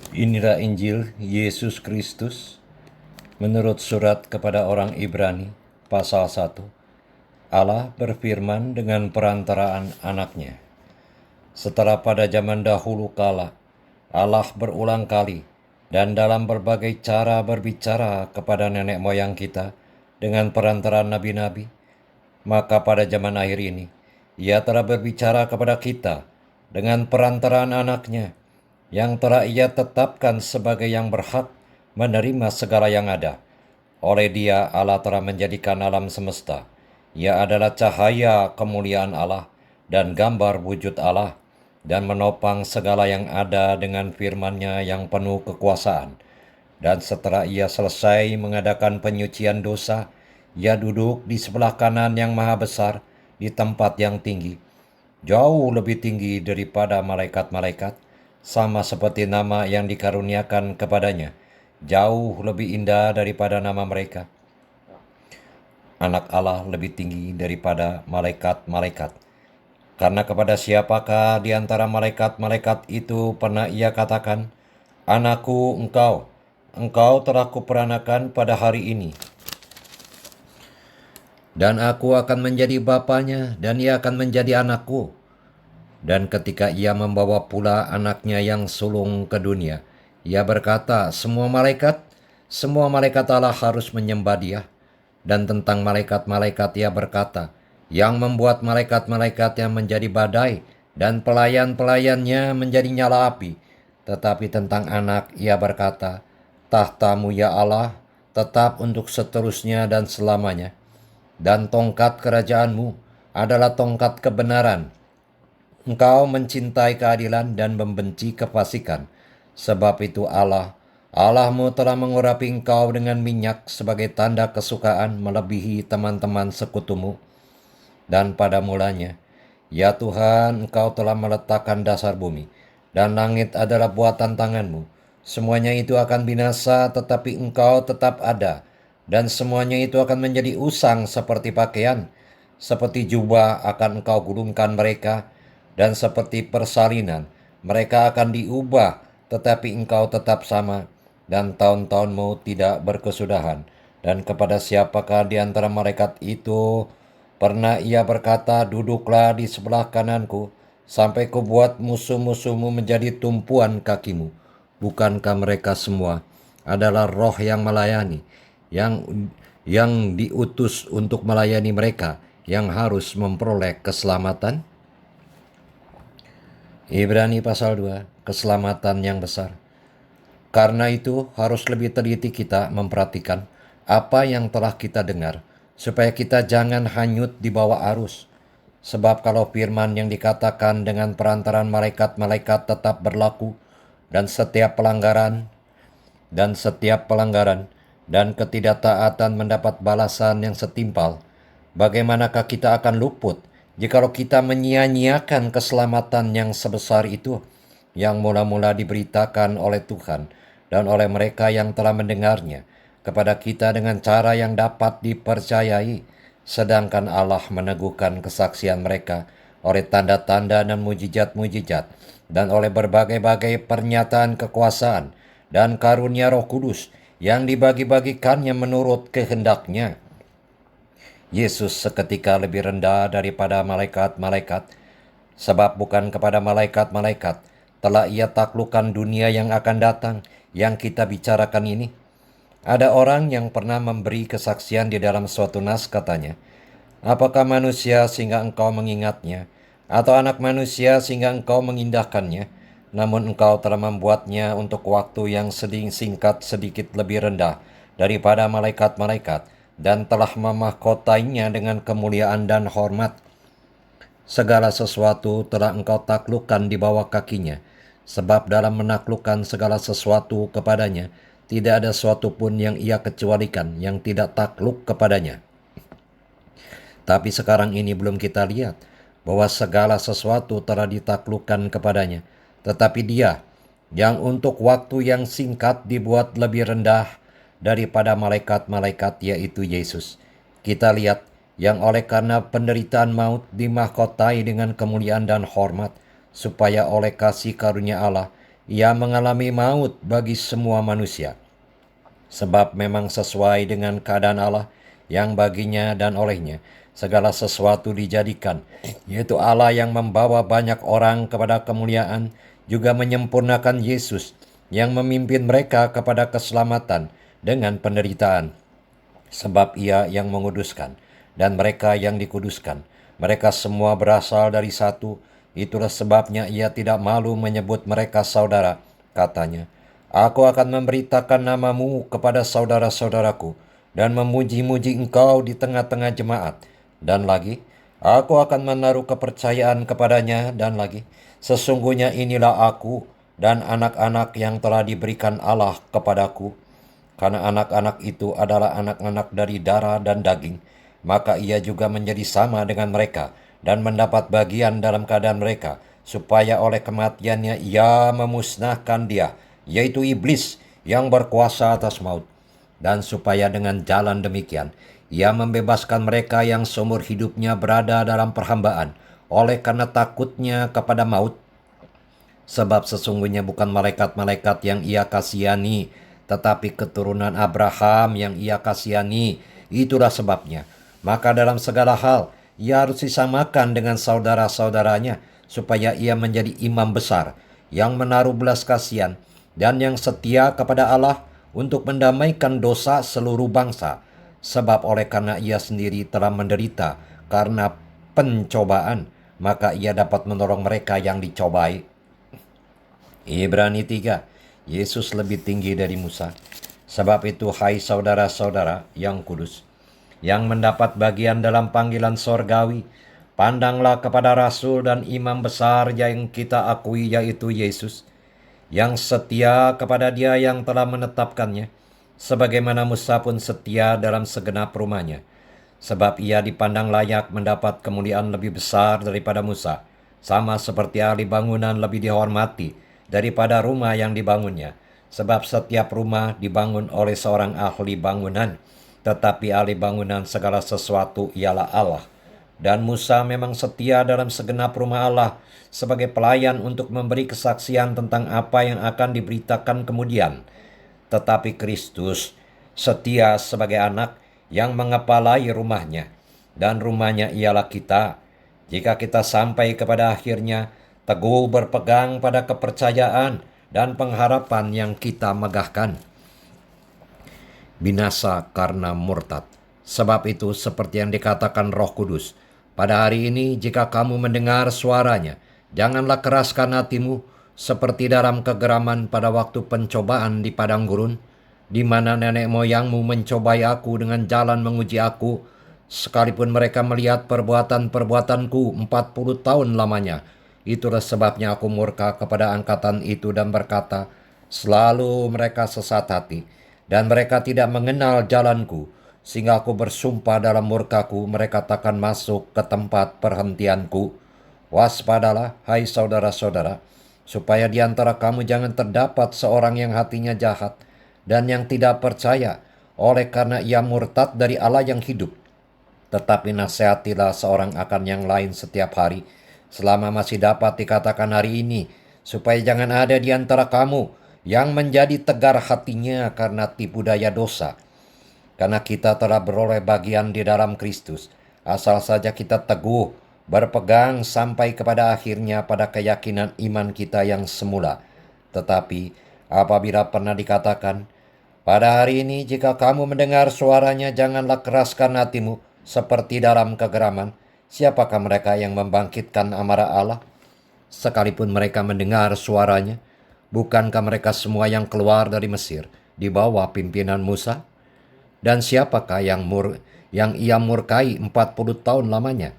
Inilah Injil Yesus Kristus menurut surat kepada orang Ibrani pasal 1. Allah berfirman dengan perantaraan anaknya. Setelah pada zaman dahulu kala, Allah berulang kali dan dalam berbagai cara berbicara kepada nenek moyang kita dengan perantaraan nabi-nabi, maka pada zaman akhir ini, Ia telah berbicara kepada kita dengan perantaraan anaknya, yang telah Ia tetapkan sebagai yang berhak menerima segala yang ada. Oleh Dia Allah telah menjadikan alam semesta. Ia adalah cahaya kemuliaan Allah dan gambar wujud Allah, dan menopang segala yang ada dengan firman-Nya yang penuh kekuasaan. Dan setelah Ia selesai mengadakan penyucian dosa, Ia duduk di sebelah kanan yang maha besar di tempat yang tinggi, jauh lebih tinggi daripada malaikat-malaikat, sama seperti nama yang dikaruniakan kepadanya, jauh lebih indah daripada nama mereka. Anak Allah lebih tinggi daripada malaikat-malaikat. Karena kepada siapakah di antara malaikat-malaikat itu pernah Ia katakan, "Anakku engkau telah kuperanakan pada hari ini. Dan aku akan menjadi bapanya, dan ia akan menjadi anakku." Dan ketika Ia membawa pula anaknya yang sulung ke dunia, Ia berkata, semua malaikat Allah harus menyembah Dia. Dan tentang malaikat-malaikat Ia berkata, yang membuat malaikat-malaikatnya menjadi badai, dan pelayan-pelayannya menjadi nyala api. Tetapi tentang anak Ia berkata, tahtamu ya Allah, tetap untuk seterusnya dan selamanya. Dan tongkat kerajaanmu adalah tongkat kebenaran. Engkau mencintai keadilan dan membenci kefasikan. Sebab itu Allahmu telah mengurapi engkau dengan minyak sebagai tanda kesukaan melebihi teman-teman sekutumu. Dan pada mulanya, ya Tuhan, engkau telah meletakkan dasar bumi, dan langit adalah buatan tanganmu. Semuanya itu akan binasa, tetapi engkau tetap ada. Dan semuanya itu akan menjadi usang seperti pakaian. Seperti jubah akan engkau gulungkan mereka, dan seperti persalinan, mereka akan diubah, tetapi engkau tetap sama, dan tahun-tahunmu tidak berkesudahan. Dan kepada siapakah di antara malaikat itu pernah Ia berkata, duduklah di sebelah kananku, sampai kubuat musuh-musuhmu menjadi tumpuan kakimu? Bukankah mereka semua adalah roh yang melayani, yang diutus untuk melayani mereka, yang harus memperoleh keselamatan? Ibrani pasal 2, keselamatan yang besar. Karena itu harus lebih teliti kita memperhatikan apa yang telah kita dengar, supaya kita jangan hanyut di bawah arus. Sebab kalau firman yang dikatakan dengan perantaran malaikat-malaikat tetap berlaku, dan setiap pelanggaran dan ketidaktaatan mendapat balasan yang setimpal, bagaimanakah kita akan luput jikalau kita menyia-nyiakan keselamatan yang sebesar itu, yang mula-mula diberitakan oleh Tuhan dan oleh mereka yang telah mendengarnya kepada kita dengan cara yang dapat dipercayai, sedangkan Allah meneguhkan kesaksian mereka oleh tanda-tanda dan mujizat-mujizat, dan oleh berbagai-bagai pernyataan kekuasaan dan karunia Roh Kudus yang dibagi-bagikannya menurut kehendaknya. Yesus seketika lebih rendah daripada malaikat-malaikat, sebab bukan kepada malaikat-malaikat telah Ia taklukkan dunia yang akan datang yang kita bicarakan ini. Ada orang yang pernah memberi kesaksian di dalam suatu nas, katanya, apakah manusia sehingga engkau mengingatnya, atau anak manusia sehingga engkau mengindahkannya? Namun engkau telah membuatnya untuk waktu yang singkat sedikit lebih rendah daripada malaikat-malaikat, dan telah memahkotainya dengan kemuliaan dan hormat. Segala sesuatu telah engkau taklukkan di bawah kakinya, sebab dalam menaklukkan segala sesuatu kepadanya, tidak ada sesuatu pun yang Ia kecualikan yang tidak takluk kepadanya. Tapi sekarang ini belum kita lihat bahwa segala sesuatu telah ditaklukkan kepadanya, tetapi Dia yang untuk waktu yang singkat dibuat lebih rendah daripada malaikat-malaikat, yaitu Yesus. Kita lihat yang oleh karena penderitaan maut dimahkotai dengan kemuliaan dan hormat, supaya oleh kasih karunia Allah ia mengalami maut bagi semua manusia. Sebab memang sesuai dengan keadaan Allah yang baginya dan olehnya segala sesuatu dijadikan, yaitu Allah yang membawa banyak orang kepada kemuliaan, juga menyempurnakan Yesus yang memimpin mereka kepada keselamatan dengan penderitaan. Sebab ia yang menguduskan, dan mereka yang dikuduskan. Mereka semua berasal dari satu. Itulah sebabnya ia tidak malu menyebut mereka saudara. Katanya, aku akan memberitakan namamu kepada saudara-saudaraku, dan memuji-muji engkau di tengah-tengah jemaat. Dan lagi, aku akan menaruh kepercayaan kepadanya. Dan lagi, sesungguhnya inilah aku dan anak-anak yang telah diberikan Allah kepadaku. Karena anak-anak itu adalah anak-anak dari darah dan daging, maka ia juga menjadi sama dengan mereka dan mendapat bagian dalam keadaan mereka, supaya oleh kematiannya ia memusnahkan dia, yaitu iblis yang berkuasa atas maut. Dan supaya dengan jalan demikian, ia membebaskan mereka yang seumur hidupnya berada dalam perhambaan, oleh karena takutnya kepada maut. Sebab sesungguhnya bukan malaikat-malaikat yang ia kasihani, tetapi keturunan Abraham yang ia kasihani. Itulah sebabnya, maka dalam segala hal, ia harus disamakan dengan saudara-saudaranya, supaya ia menjadi imam besar, yang menaruh belas kasihan, dan yang setia kepada Allah, untuk mendamaikan dosa seluruh bangsa. Sebab oleh karena ia sendiri telah menderita karena pencobaan, maka ia dapat menolong mereka yang dicobai. Ibrani 3, Yesus lebih tinggi dari Musa. Sebab itu, hai saudara-saudara yang kudus, yang mendapat bagian dalam panggilan sorgawi, pandanglah kepada Rasul dan Imam besar yang kita akui, yaitu Yesus, yang setia kepada Dia yang telah menetapkannya, sebagaimana Musa pun setia dalam segenap rumahnya. Sebab ia dipandang layak mendapat kemuliaan lebih besar daripada Musa, sama seperti ahli bangunan lebih dihormati daripada rumah yang dibangunnya. Sebab setiap rumah dibangun oleh seorang ahli bangunan, tetapi ahli bangunan segala sesuatu ialah Allah. Dan Musa memang setia dalam segenap rumah Allah sebagai pelayan untuk memberi kesaksian tentang apa yang akan diberitakan kemudian. Tetapi Kristus setia sebagai anak yang mengepalai rumahnya, dan rumahnya ialah kita. Jika kita sampai kepada akhirnya, teguh berpegang pada kepercayaan dan pengharapan yang kita megahkan. Binasa karena murtad. Sebab itu, seperti yang dikatakan Roh Kudus, pada hari ini jika kamu mendengar suaranya, janganlah keraskan hatimu seperti dalam kegeraman pada waktu pencobaan di padang gurun, di mana nenek moyangmu mencobai aku dengan jalan menguji aku, sekalipun mereka melihat perbuatan-perbuatanku 40 tahun lamanya. Itulah sebabnya aku murka kepada angkatan itu dan berkata, selalu mereka sesat hati, dan mereka tidak mengenal jalanku, sehingga aku bersumpah dalam murkaku, mereka takkan masuk ke tempat perhentianku. Waspadalah, hai saudara-saudara, supaya di antara kamu jangan terdapat seorang yang hatinya jahat dan yang tidak percaya, oleh karena ia murtad dari Allah yang hidup. Tetapi nasihatilah seorang akan yang lain setiap hari, selama masih dapat dikatakan hari ini, supaya jangan ada di antara kamu yang menjadi tegar hatinya karena tipu daya dosa. Karena kita telah beroleh bagian di dalam Kristus, asal saja kita teguh berpegang sampai kepada akhirnya pada keyakinan iman kita yang semula. Tetapi apabila pernah dikatakan, pada hari ini jika kamu mendengar suaranya, janganlah keraskan hatimu seperti dalam kegeraman. Siapakah mereka yang membangkitkan amarah Allah? Sekalipun mereka mendengar suaranya, bukankah mereka semua yang keluar dari Mesir di bawah pimpinan Musa? Dan siapakah yang ia murkai 40 tahun lamanya?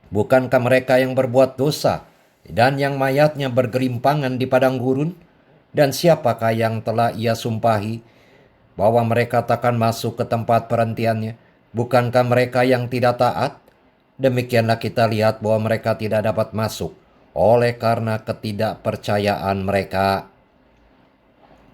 Bukankah mereka yang berbuat dosa dan yang mayatnya bergelimpangan di padang gurun? Dan siapakah yang telah ia sumpahi bahwa mereka takkan masuk ke tempat perhentiannya? Bukankah mereka yang tidak taat? Demikianlah kita lihat bahwa mereka tidak dapat masuk oleh karena ketidakpercayaan mereka.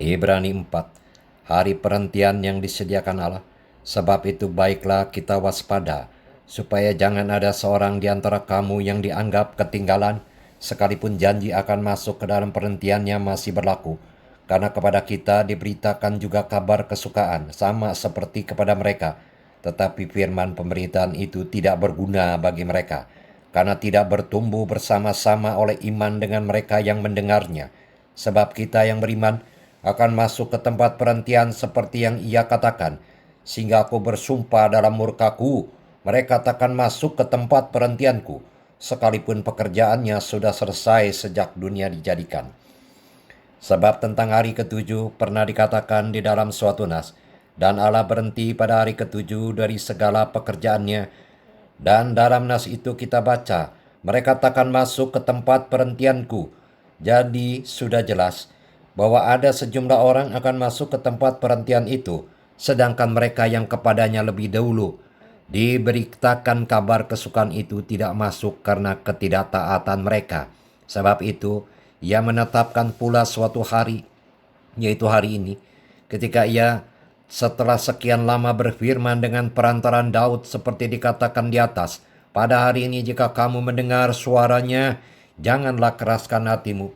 Ibrani 4, hari perhentian yang disediakan Allah. Sebab itu baiklah kita waspada, supaya jangan ada seorang di antara kamu yang dianggap ketinggalan, sekalipun janji akan masuk ke dalam perhentiannya masih berlaku. Karena kepada kita diberitakan juga kabar kesukaan, sama seperti kepada mereka. Tetapi firman pemberitaan itu tidak berguna bagi mereka, karena tidak bertumbuh bersama-sama oleh iman dengan mereka yang mendengarnya. Sebab kita yang beriman akan masuk ke tempat perhentian seperti yang ia katakan, sehingga aku bersumpah dalam murkaku, mereka takkan masuk ke tempat perhentianku, sekalipun pekerjaannya sudah selesai sejak dunia dijadikan. Sebab tentang hari ketujuh pernah dikatakan di dalam suatu nas, dan Allah berhenti pada hari ketujuh dari segala pekerjaannya. Dan dalam nas itu kita baca, mereka takkan masuk ke tempat perhentianku. Jadi sudah jelas bahwa ada sejumlah orang akan masuk ke tempat perhentian itu, sedangkan mereka yang kepadanya lebih dahulu diberitakan kabar kesukaan itu tidak masuk karena ketidaktaatan mereka. Sebab itu, ia menetapkan pula suatu hari, yaitu hari ini, ketika ia setelah sekian lama berfirman dengan perantaran Daud seperti dikatakan di atas, pada hari ini jika kamu mendengar suaranya, janganlah keraskan hatimu.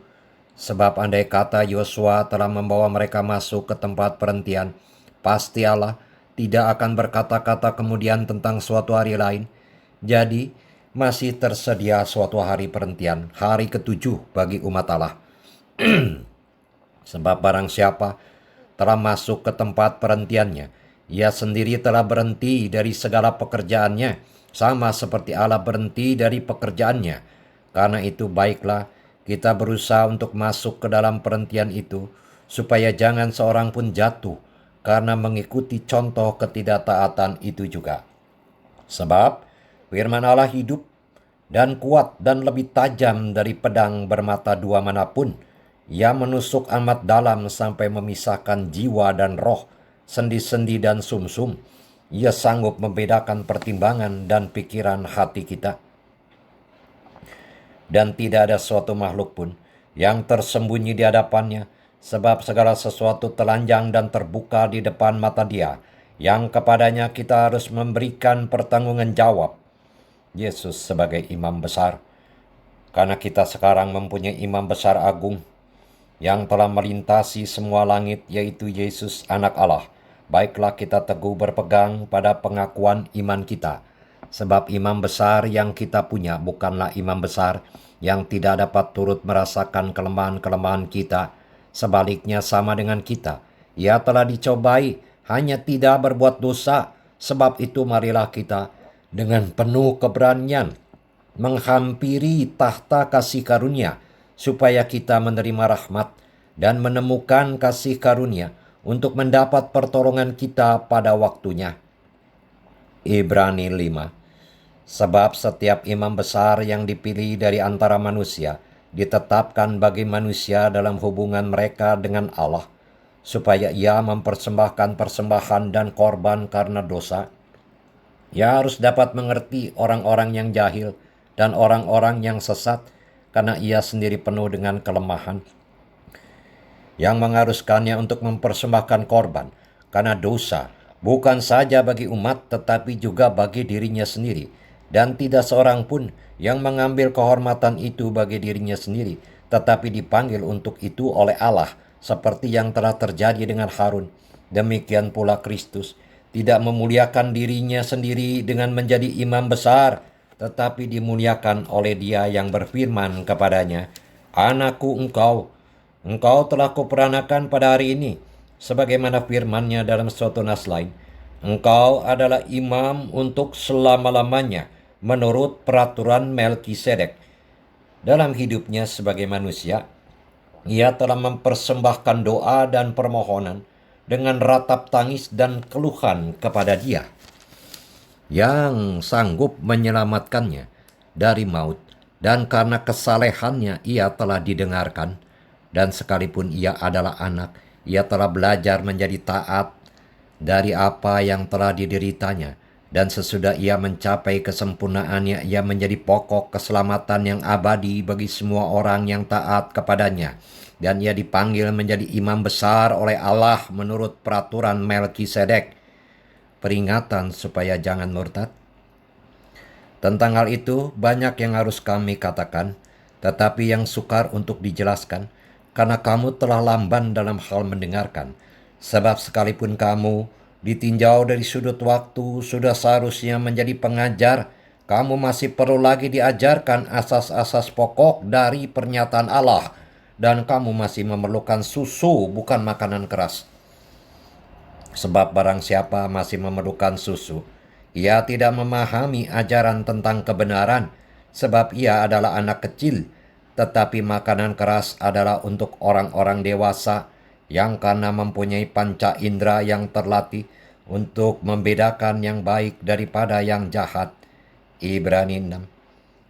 Sebab andai kata Yosua telah membawa mereka masuk ke tempat perhentian, pasti Allah tidak akan berkata-kata kemudian tentang suatu hari lain. Jadi, masih tersedia suatu hari perhentian, hari ketujuh bagi umat Allah. Sebab barang siapa telah masuk ke tempat perhentiannya, ia sendiri telah berhenti dari segala pekerjaannya, sama seperti Allah berhenti dari pekerjaannya. Karena itu baiklah kita berusaha untuk masuk ke dalam perhentian itu, supaya jangan seorang pun jatuh karena mengikuti contoh ketidaktaatan itu juga. Sebab firman Allah hidup dan kuat dan lebih tajam dari pedang bermata dua manapun. Ia menusuk amat dalam sampai memisahkan jiwa dan roh, sendi-sendi dan sumsum. Ia sanggup membedakan pertimbangan dan pikiran hati kita. Dan tidak ada suatu makhluk pun yang tersembunyi di hadapannya, sebab segala sesuatu telanjang dan terbuka di depan mata Dia, yang kepadanya kita harus memberikan pertanggungan jawab. Yesus sebagai imam besar. Karena kita sekarang mempunyai imam besar agung yang telah melintasi semua langit, yaitu Yesus anak Allah. Baiklah kita teguh berpegang pada pengakuan iman kita. Sebab imam besar yang kita punya bukanlah imam besar yang tidak dapat turut merasakan kelemahan-kelemahan kita. Sebaliknya sama dengan kita. Ia telah dicobai, hanya tidak berbuat dosa. Sebab itu marilah kita dengan penuh keberanian menghampiri tahta kasih karunia, supaya kita menerima rahmat dan menemukan kasih karunia untuk mendapat pertolongan kita pada waktunya. Ibrani 5. Sebab setiap imam besar yang dipilih dari antara manusia ditetapkan bagi manusia dalam hubungan mereka dengan Allah, supaya ia mempersembahkan persembahan dan korban karena dosa. Ia harus dapat mengerti orang-orang yang jahil dan orang-orang yang sesat, karena ia sendiri penuh dengan kelemahan, yang mengharuskannya untuk mempersembahkan korban karena dosa, bukan saja bagi umat tetapi juga bagi dirinya sendiri. Dan tidak seorang pun yang mengambil kehormatan itu bagi dirinya sendiri, tetapi dipanggil untuk itu oleh Allah, seperti yang telah terjadi dengan Harun. Demikian pula Kristus tidak memuliakan dirinya sendiri dengan menjadi imam besar, tetapi dimuliakan oleh Dia yang berfirman kepadanya, "Anakku engkau telah kuperanakan pada hari ini," sebagaimana firman-Nya dalam suatu nas lain, "Engkau adalah imam untuk selama-lamanya menurut peraturan Melkisedek." Dalam hidupnya sebagai manusia, ia telah mempersembahkan doa dan permohonan dengan ratap tangis dan keluhan kepada Dia yang sanggup menyelamatkannya dari maut, dan karena kesalehannya ia telah didengarkan. Dan sekalipun ia adalah anak, ia telah belajar menjadi taat dari apa yang telah dideritanya, dan sesudah ia mencapai kesempurnaannya, ia menjadi pokok keselamatan yang abadi bagi semua orang yang taat kepadanya. Dan ia dipanggil menjadi imam besar oleh Allah menurut peraturan Melkisedek. Peringatan supaya jangan murtad. Tentang hal itu banyak yang harus kami katakan, tetapi yang sukar untuk dijelaskan, karena kamu telah lamban dalam hal mendengarkan. Sebab sekalipun kamu ditinjau dari sudut waktu, sudah seharusnya menjadi pengajar, kamu masih perlu lagi diajarkan asas-asas pokok dari pernyataan Allah, dan kamu masih memerlukan susu, bukan makanan keras. Sebab barang siapa masih memerlukan susu, ia tidak memahami ajaran tentang kebenaran, sebab ia adalah anak kecil. Tetapi makanan keras adalah untuk orang-orang dewasa yang karena mempunyai panca indera yang terlatih untuk membedakan yang baik daripada yang jahat. Ibrani 6.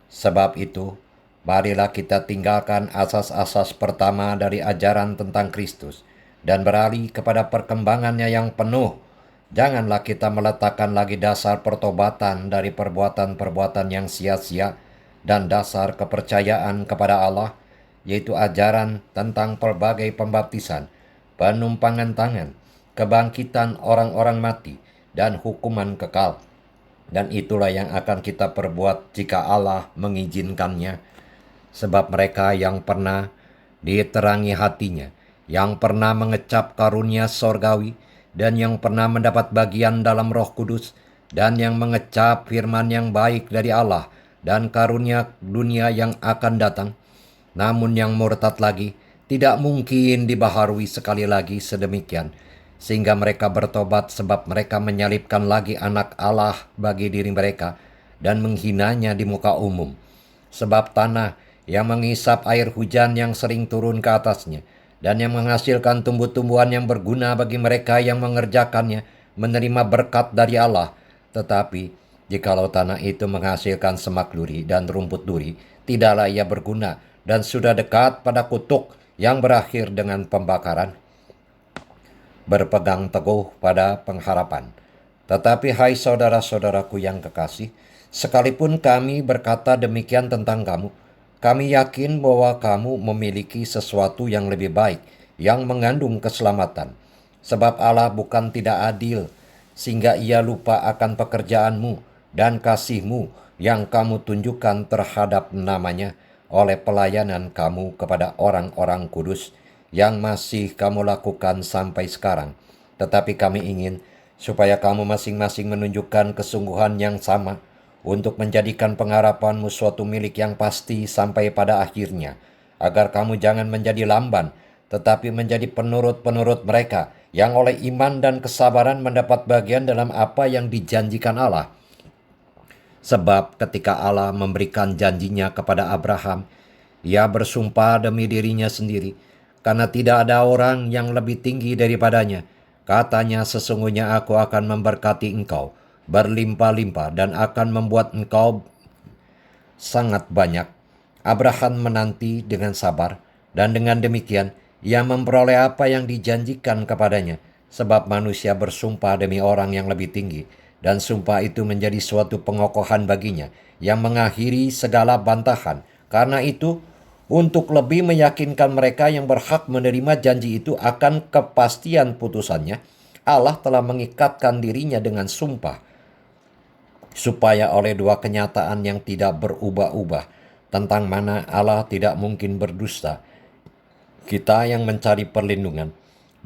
Sebab itu, marilah kita tinggalkan asas-asas pertama dari ajaran tentang Kristus dan beralih kepada perkembangannya yang penuh. Janganlah kita meletakkan lagi dasar pertobatan dari perbuatan-perbuatan yang sia-sia dan dasar kepercayaan kepada Allah, yaitu ajaran tentang pelbagai pembaptisan, penumpangan tangan, kebangkitan orang-orang mati, dan hukuman kekal. Dan itulah yang akan kita perbuat jika Allah mengizinkannya. Sebab mereka yang pernah diterangi hatinya, yang pernah mengecap karunia sorgawi, dan yang pernah mendapat bagian dalam Roh Kudus, dan yang mengecap firman yang baik dari Allah, dan karunia dunia yang akan datang, namun yang murtad lagi, tidak mungkin dibaharui sekali lagi sedemikian, sehingga mereka bertobat, sebab mereka menyalibkan lagi anak Allah bagi diri mereka dan menghinanya di muka umum. Sebab tanah yang mengisap air hujan yang sering turun ke atasnya dan yang menghasilkan tumbuh-tumbuhan yang berguna bagi mereka yang mengerjakannya menerima berkat dari Allah. Tetapi jikalau tanah itu menghasilkan semak duri dan rumput duri, tidaklah ia berguna dan sudah dekat pada kutuk yang berakhir dengan pembakaran. Berpegang teguh pada pengharapan. Tetapi hai saudara-saudaraku yang kekasih, sekalipun kami berkata demikian tentang kamu, kami yakin bahwa kamu memiliki sesuatu yang lebih baik, yang mengandung keselamatan. Sebab Allah bukan tidak adil, sehingga ia lupa akan pekerjaanmu dan kasihmu yang kamu tunjukkan terhadap namanya oleh pelayanan kamu kepada orang-orang kudus, yang masih kamu lakukan sampai sekarang. Tetapi kami ingin supaya kamu masing-masing menunjukkan kesungguhan yang sama untuk menjadikan pengharapanmu suatu milik yang pasti sampai pada akhirnya, agar kamu jangan menjadi lamban, tetapi menjadi penurut-penurut mereka yang oleh iman dan kesabaran mendapat bagian dalam apa yang dijanjikan Allah. Sebab ketika Allah memberikan janjinya kepada Abraham, ia bersumpah demi dirinya sendiri, karena tidak ada orang yang lebih tinggi daripadanya. Katanya, sesungguhnya aku akan memberkati engkau berlimpah-limpah dan akan membuat engkau sangat banyak. Abraham menanti dengan sabar, dan dengan demikian ia memperoleh apa yang dijanjikan kepadanya. Sebab manusia bersumpah demi orang yang lebih tinggi, dan sumpah itu menjadi suatu pengokohan baginya yang mengakhiri segala bantahan. Karena itu, untuk lebih meyakinkan mereka yang berhak menerima janji itu akan kepastian putusannya, Allah telah mengikatkan dirinya dengan sumpah, supaya oleh dua kenyataan yang tidak berubah-ubah, tentang mana Allah tidak mungkin berdusta, kita yang mencari perlindungan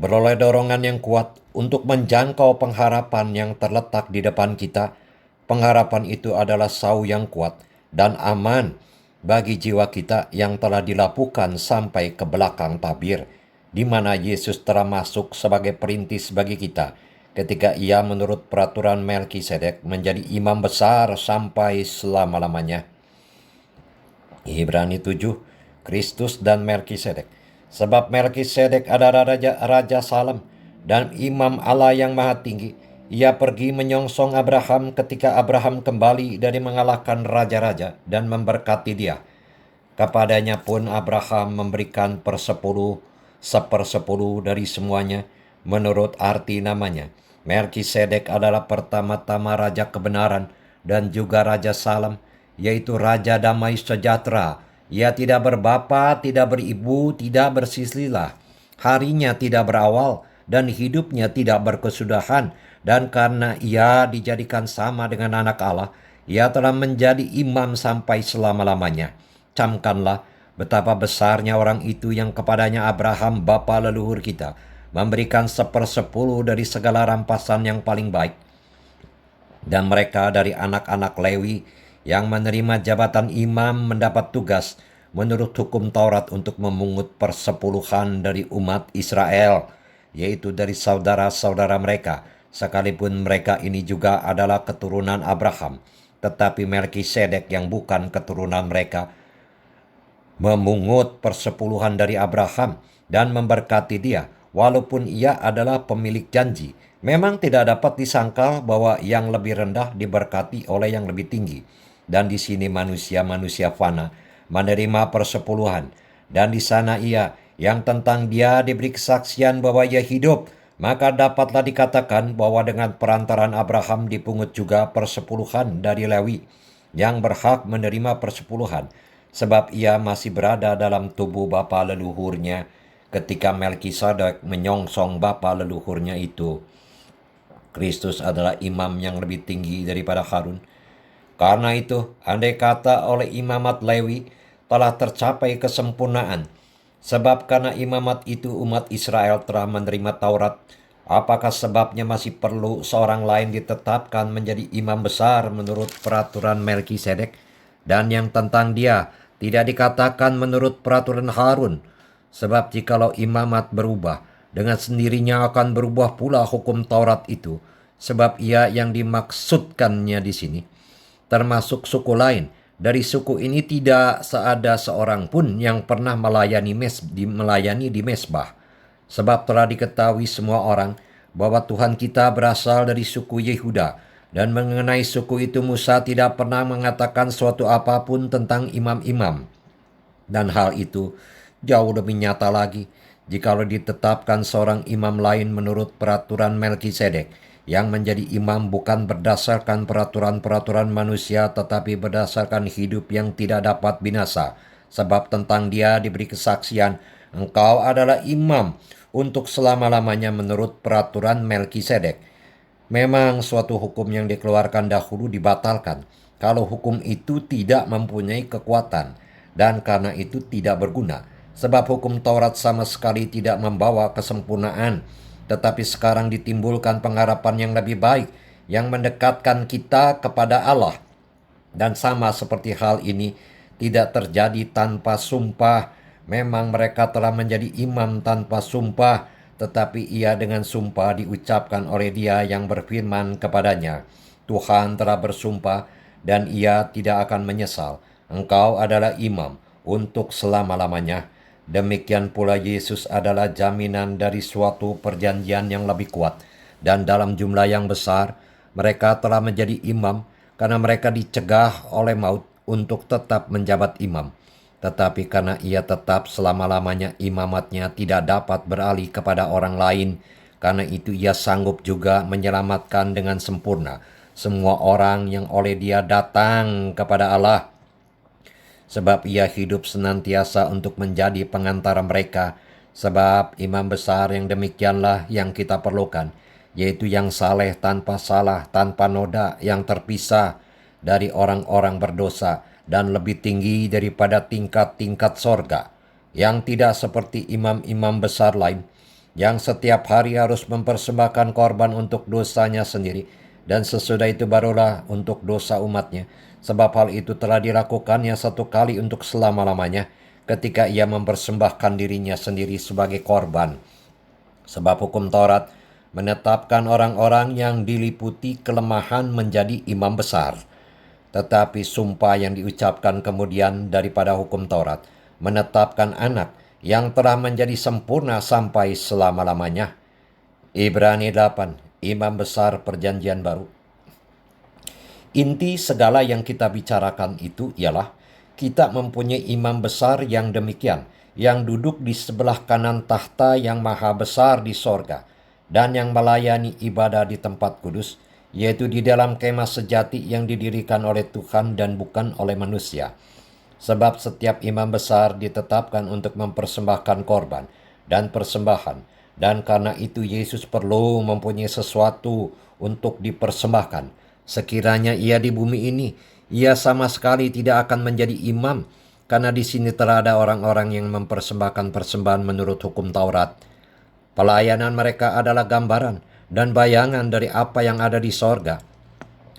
beroleh dorongan yang kuat untuk menjangkau pengharapan yang terletak di depan kita. Pengharapan itu adalah sau yang kuat dan aman bagi jiwa kita yang telah dilapukan sampai ke belakang tabir, di mana Yesus telah masuk sebagai perintis bagi kita ketika ia menurut peraturan Melkisedek menjadi imam besar sampai selama-lamanya. Ibrani 7, Kristus dan Melkisedek. Sebab Melkisedek adalah Raja Salem dan imam Allah yang maha tinggi. Ia pergi menyongsong Abraham ketika Abraham kembali dari mengalahkan raja-raja dan memberkati dia. Kepadanya pun Abraham memberikan sepersepuluh dari semuanya menurut arti namanya. Melkisedek adalah pertama-tama raja kebenaran dan juga Raja Salem, yaitu Raja Damai Sejahtera. Ia tidak berbapa, tidak beribu, tidak bersislilah. Harinya tidak berawal dan hidupnya tidak berkesudahan. Dan karena ia dijadikan sama dengan anak Allah, ia telah menjadi imam sampai selama-lamanya. Camkanlah betapa besarnya orang itu yang kepadanya Abraham bapa leluhur kita memberikan 1/10 dari segala rampasan yang paling baik. Dan mereka dari anak-anak Lewi yang menerima jabatan imam mendapat tugas menurut hukum Taurat untuk memungut persepuluhan dari umat Israel, yaitu dari saudara-saudara mereka, sekalipun mereka ini juga adalah keturunan Abraham. Tetapi Melkisedek yang bukan keturunan mereka memungut persepuluhan dari Abraham dan memberkati dia, walaupun ia adalah pemilik janji. Memang tidak dapat disangkal bahwa yang lebih rendah diberkati oleh yang lebih tinggi. Dan di sini manusia-manusia fana menerima persepuluhan. Dan di sana ia yang tentang dia diberi kesaksian bahwa ia hidup, maka dapatlah dikatakan bahwa dengan perantaran Abraham dipungut juga persepuluhan dari Lewi yang berhak menerima persepuluhan, sebab ia masih berada dalam tubuh bapa leluhurnya ketika Melkisedek menyongsong bapa leluhurnya itu. Kristus adalah imam yang lebih tinggi daripada Harun. Karena itu, andai kata oleh imamat Lewi telah tercapai kesempurnaan, sebab karena imamat itu umat Israel telah menerima Taurat, apakah sebabnya masih perlu seorang lain ditetapkan menjadi imam besar menurut peraturan Melkisedek, dan yang tentang dia tidak dikatakan menurut peraturan Harun? Sebab jikalau imamat berubah, dengan sendirinya akan berubah pula hukum Taurat itu, sebab ia yang dimaksudkannya di sini termasuk suku lain. Dari suku ini tidak seada seorang pun yang pernah melayani di mezbah. Sebab telah diketahui semua orang bahwa Tuhan kita berasal dari suku Yehuda, dan mengenai suku itu Musa tidak pernah mengatakan suatu apapun tentang imam-imam. Dan hal itu jauh lebih nyata lagi jikalau ditetapkan seorang imam lain menurut peraturan Melkisedek, yang menjadi imam bukan berdasarkan peraturan-peraturan manusia, tetapi berdasarkan hidup yang tidak dapat binasa. Sebab tentang dia diberi kesaksian, engkau adalah imam untuk selama-lamanya menurut peraturan Melkisedek. Memang suatu hukum yang dikeluarkan dahulu dibatalkan kalau hukum itu tidak mempunyai kekuatan, dan karena itu tidak berguna. Sebab hukum Taurat sama sekali tidak membawa kesempurnaan, tetapi sekarang ditimbulkan pengharapan yang lebih baik, yang mendekatkan kita kepada Allah. Dan sama seperti hal ini tidak terjadi tanpa sumpah. Memang mereka telah menjadi imam tanpa sumpah, tetapi ia dengan sumpah diucapkan oleh dia yang berfirman kepadanya, Tuhan telah bersumpah dan ia tidak akan menyesal. Engkau adalah imam untuk selama-lamanya. Demikian pula Yesus adalah jaminan dari suatu perjanjian yang lebih kuat. Dan dalam jumlah yang besar, mereka telah menjadi imam karena mereka dicegah oleh maut untuk tetap menjabat imam. Tetapi karena ia tetap selama-lamanya imamatnya tidak dapat beralih kepada orang lain, karena itu ia sanggup juga menyelamatkan dengan sempurna semua orang yang oleh dia datang kepada Allah. Sebab ia hidup senantiasa untuk menjadi pengantara mereka. Sebab imam besar yang demikianlah yang kita perlukan, yaitu yang saleh tanpa salah, tanpa noda, yang terpisah dari orang-orang berdosa, dan lebih tinggi daripada tingkat-tingkat sorga, yang tidak seperti imam-imam besar lain, yang setiap hari harus mempersembahkan korban untuk dosanya sendiri, dan sesudah itu barulah untuk dosa umatnya. Sebab hal itu telah dilakukannya satu kali untuk selama-lamanya, ketika ia mempersembahkan dirinya sendiri sebagai korban. Sebab hukum Taurat menetapkan orang-orang yang diliputi kelemahan menjadi imam besar. Tetapi sumpah yang diucapkan kemudian daripada hukum Taurat menetapkan anak yang telah menjadi sempurna sampai selama-lamanya. Ibrani 8, imam besar perjanjian baru. Inti segala yang kita bicarakan itu ialah kita mempunyai imam besar yang demikian, yang duduk di sebelah kanan tahta yang maha besar di sorga, dan yang melayani ibadah di tempat kudus, yaitu di dalam kemah sejati yang didirikan oleh Tuhan dan bukan oleh manusia. Sebab setiap imam besar ditetapkan untuk mempersembahkan korban dan persembahan, dan karena itu Yesus perlu mempunyai sesuatu untuk dipersembahkan. Sekiranya ia di bumi ini, ia sama sekali tidak akan menjadi imam, karena di sini telah ada orang-orang yang mempersembahkan persembahan menurut hukum Taurat. Pelayanan mereka adalah gambaran dan bayangan dari apa yang ada di sorga,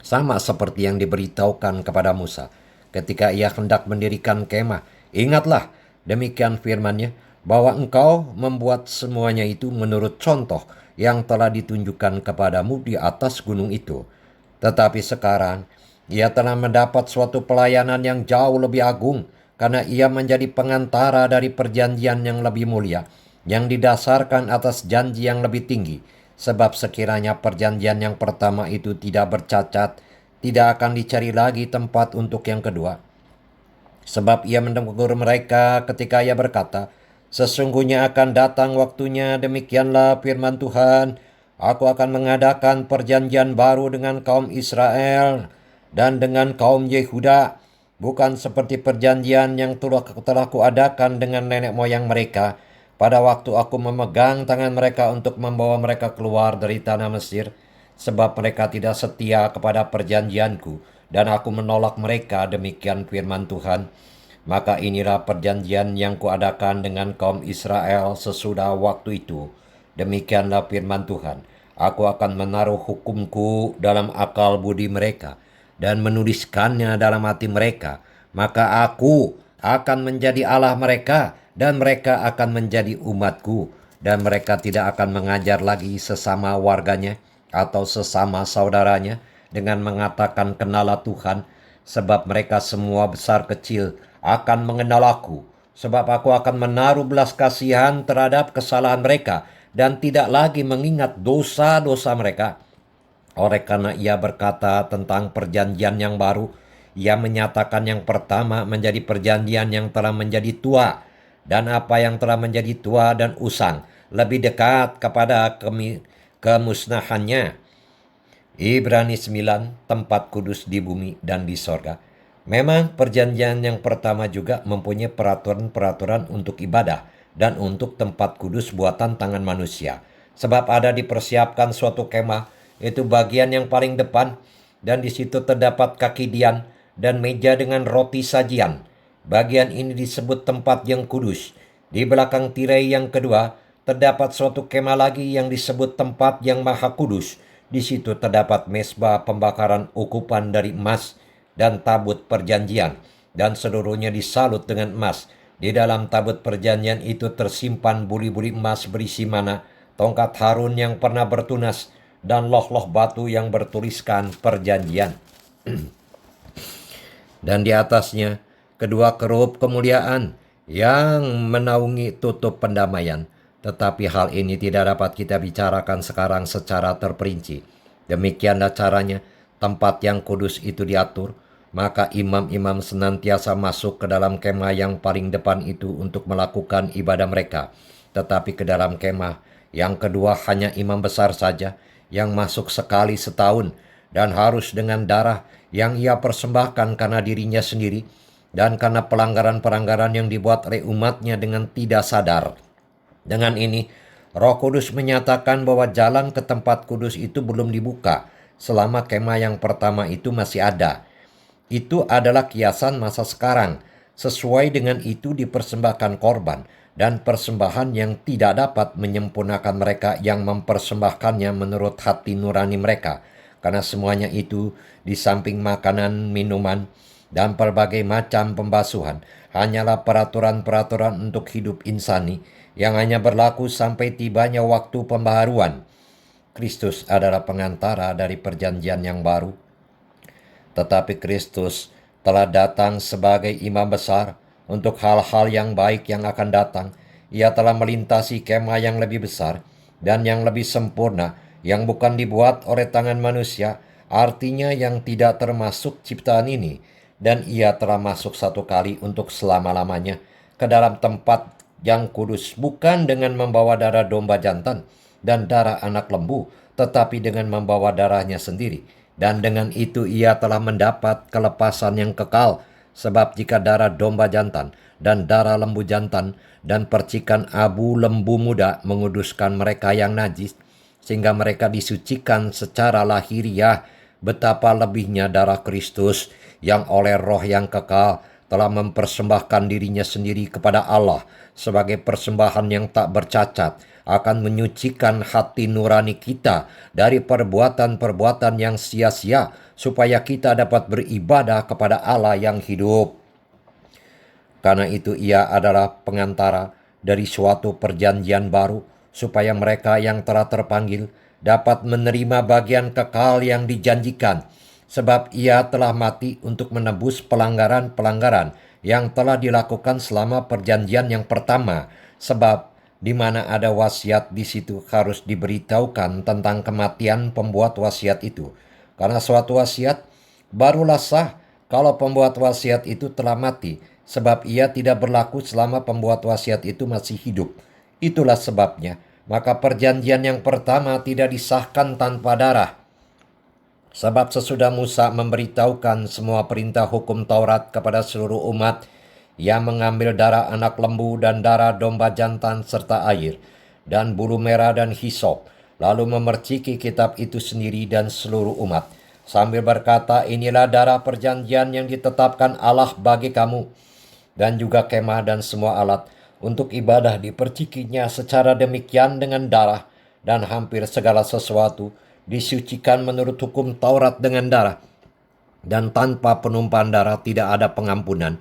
sama seperti yang diberitahukan kepada Musa ketika ia hendak mendirikan kemah. Ingatlah, demikian firman-Nya, bahwa engkau membuat semuanya itu menurut contoh yang telah ditunjukkan kepadamu di atas gunung itu. Tetapi sekarang ia telah mendapat suatu pelayanan yang jauh lebih agung, karena ia menjadi pengantara dari perjanjian yang lebih mulia, yang didasarkan atas janji yang lebih tinggi. Sebab sekiranya perjanjian yang pertama itu tidak bercacat, tidak akan dicari lagi tempat untuk yang kedua. Sebab ia menegur mereka ketika ia berkata, sesungguhnya akan datang waktunya, demikianlah firman Tuhan, aku akan mengadakan perjanjian baru dengan kaum Israel dan dengan kaum Yehuda, bukan seperti perjanjian yang telah kuadakan dengan nenek moyang mereka pada waktu aku memegang tangan mereka untuk membawa mereka keluar dari tanah Mesir, sebab mereka tidak setia kepada perjanjianku, dan aku menolak mereka, demikian firman Tuhan. Maka inilah perjanjian yang kuadakan dengan kaum Israel sesudah waktu itu. Demikianlah firman Tuhan. Aku akan menaruh hukumku dalam akal budi mereka, dan menuliskannya dalam hati mereka. Maka aku akan menjadi Allah mereka, dan mereka akan menjadi umatku, dan mereka tidak akan mengajar lagi sesama warganya atau sesama saudaranya dengan mengatakan kenalah Tuhan, sebab mereka semua besar kecil akan mengenal aku, sebab aku akan menaruh belas kasihan terhadap kesalahan mereka dan tidak lagi mengingat dosa-dosa mereka. Oleh karena ia berkata tentang perjanjian yang baru, ia menyatakan yang pertama menjadi perjanjian yang telah menjadi tua, dan apa yang telah menjadi tua dan usang lebih dekat kepada kemusnahannya. Ibrani 9, tempat kudus di bumi dan di sorga. Memang perjanjian yang pertama juga mempunyai peraturan-peraturan untuk ibadah dan untuk tempat kudus buatan tangan manusia. Sebab ada dipersiapkan suatu kemah, itu bagian yang paling depan, dan di situ terdapat kaki dian dan meja dengan roti sajian. Bagian ini disebut tempat yang kudus. Di belakang tirai yang kedua terdapat suatu kemah lagi yang disebut tempat yang maha kudus. Di situ terdapat mezbah pembakaran ukupan dari emas dan tabut perjanjian, dan seluruhnya disalut dengan emas. Di dalam tabut perjanjian itu tersimpan buli-buli emas berisi mana, tongkat Harun yang pernah bertunas, dan loh-loh batu yang bertuliskan perjanjian. Dan di atasnya kedua kerup kemuliaan yang menaungi tutup pendamaian. Tetapi hal ini tidak dapat kita bicarakan sekarang secara terperinci. Demikianlah caranya tempat yang kudus itu diatur. Maka imam-imam senantiasa masuk ke dalam kemah yang paling depan itu untuk melakukan ibadah mereka. Tetapi ke dalam kemah yang kedua hanya imam besar saja yang masuk sekali setahun, dan harus dengan darah yang ia persembahkan karena dirinya sendiri dan karena pelanggaran-pelanggaran yang dibuat oleh umatnya dengan tidak sadar. Dengan ini, Roh Kudus menyatakan bahwa jalan ke tempat kudus itu belum dibuka selama kemah yang pertama itu masih ada. Itu adalah kiasan masa sekarang. Sesuai dengan itu dipersembahkan korban dan persembahan yang tidak dapat menyempurnakan mereka yang mempersembahkannya menurut hati nurani mereka. Karena semuanya itu di samping makanan, minuman, dan berbagai macam pembasuhan hanyalah peraturan-peraturan untuk hidup insani yang hanya berlaku sampai tibanya waktu pembaharuan. Kristus adalah pengantara dari perjanjian yang baru. Tetapi Kristus telah datang sebagai imam besar untuk hal-hal yang baik yang akan datang. Ia telah melintasi kemah yang lebih besar dan yang lebih sempurna, yang bukan dibuat oleh tangan manusia, artinya yang tidak termasuk ciptaan ini. Dan ia telah masuk satu kali untuk selama-lamanya ke dalam tempat yang kudus, bukan dengan membawa darah domba jantan dan darah anak lembu, tetapi dengan membawa darahnya sendiri. Dan dengan itu ia telah mendapat kelepasan yang kekal, sebab jika darah domba jantan dan darah lembu jantan dan percikan abu lembu muda menguduskan mereka yang najis, sehingga mereka disucikan secara lahiriah, betapa lebihnya darah Kristus yang oleh roh yang kekal telah mempersembahkan dirinya sendiri kepada Allah sebagai persembahan yang tak bercacat, akan menyucikan hati nurani kita dari perbuatan-perbuatan yang sia-sia, supaya kita dapat beribadah kepada Allah yang hidup. Karena itu ia adalah pengantara dari suatu perjanjian baru, supaya mereka yang telah terpanggil dapat menerima bagian kekal yang dijanjikan, sebab ia telah mati untuk menebus pelanggaran-pelanggaran yang telah dilakukan selama perjanjian yang pertama. Sebab di mana ada wasiat, di situ harus diberitahukan tentang kematian pembuat wasiat itu. Karena suatu wasiat barulah sah kalau pembuat wasiat itu telah mati, sebab ia tidak berlaku selama pembuat wasiat itu masih hidup. Itulah sebabnya, maka perjanjian yang pertama tidak disahkan tanpa darah. Sebab sesudah Musa memberitahukan semua perintah hukum Taurat kepada seluruh umat, ia mengambil darah anak lembu dan darah domba jantan serta air, dan bulu merah dan hisop, lalu memerciki kitab itu sendiri dan seluruh umat, sambil berkata, inilah darah perjanjian yang ditetapkan Allah bagi kamu. Dan juga kemah dan semua alat untuk ibadah dipercikinya secara demikian dengan darah, dan hampir segala sesuatu disucikan menurut hukum Taurat dengan darah, dan tanpa penumpahan darah tidak ada pengampunan.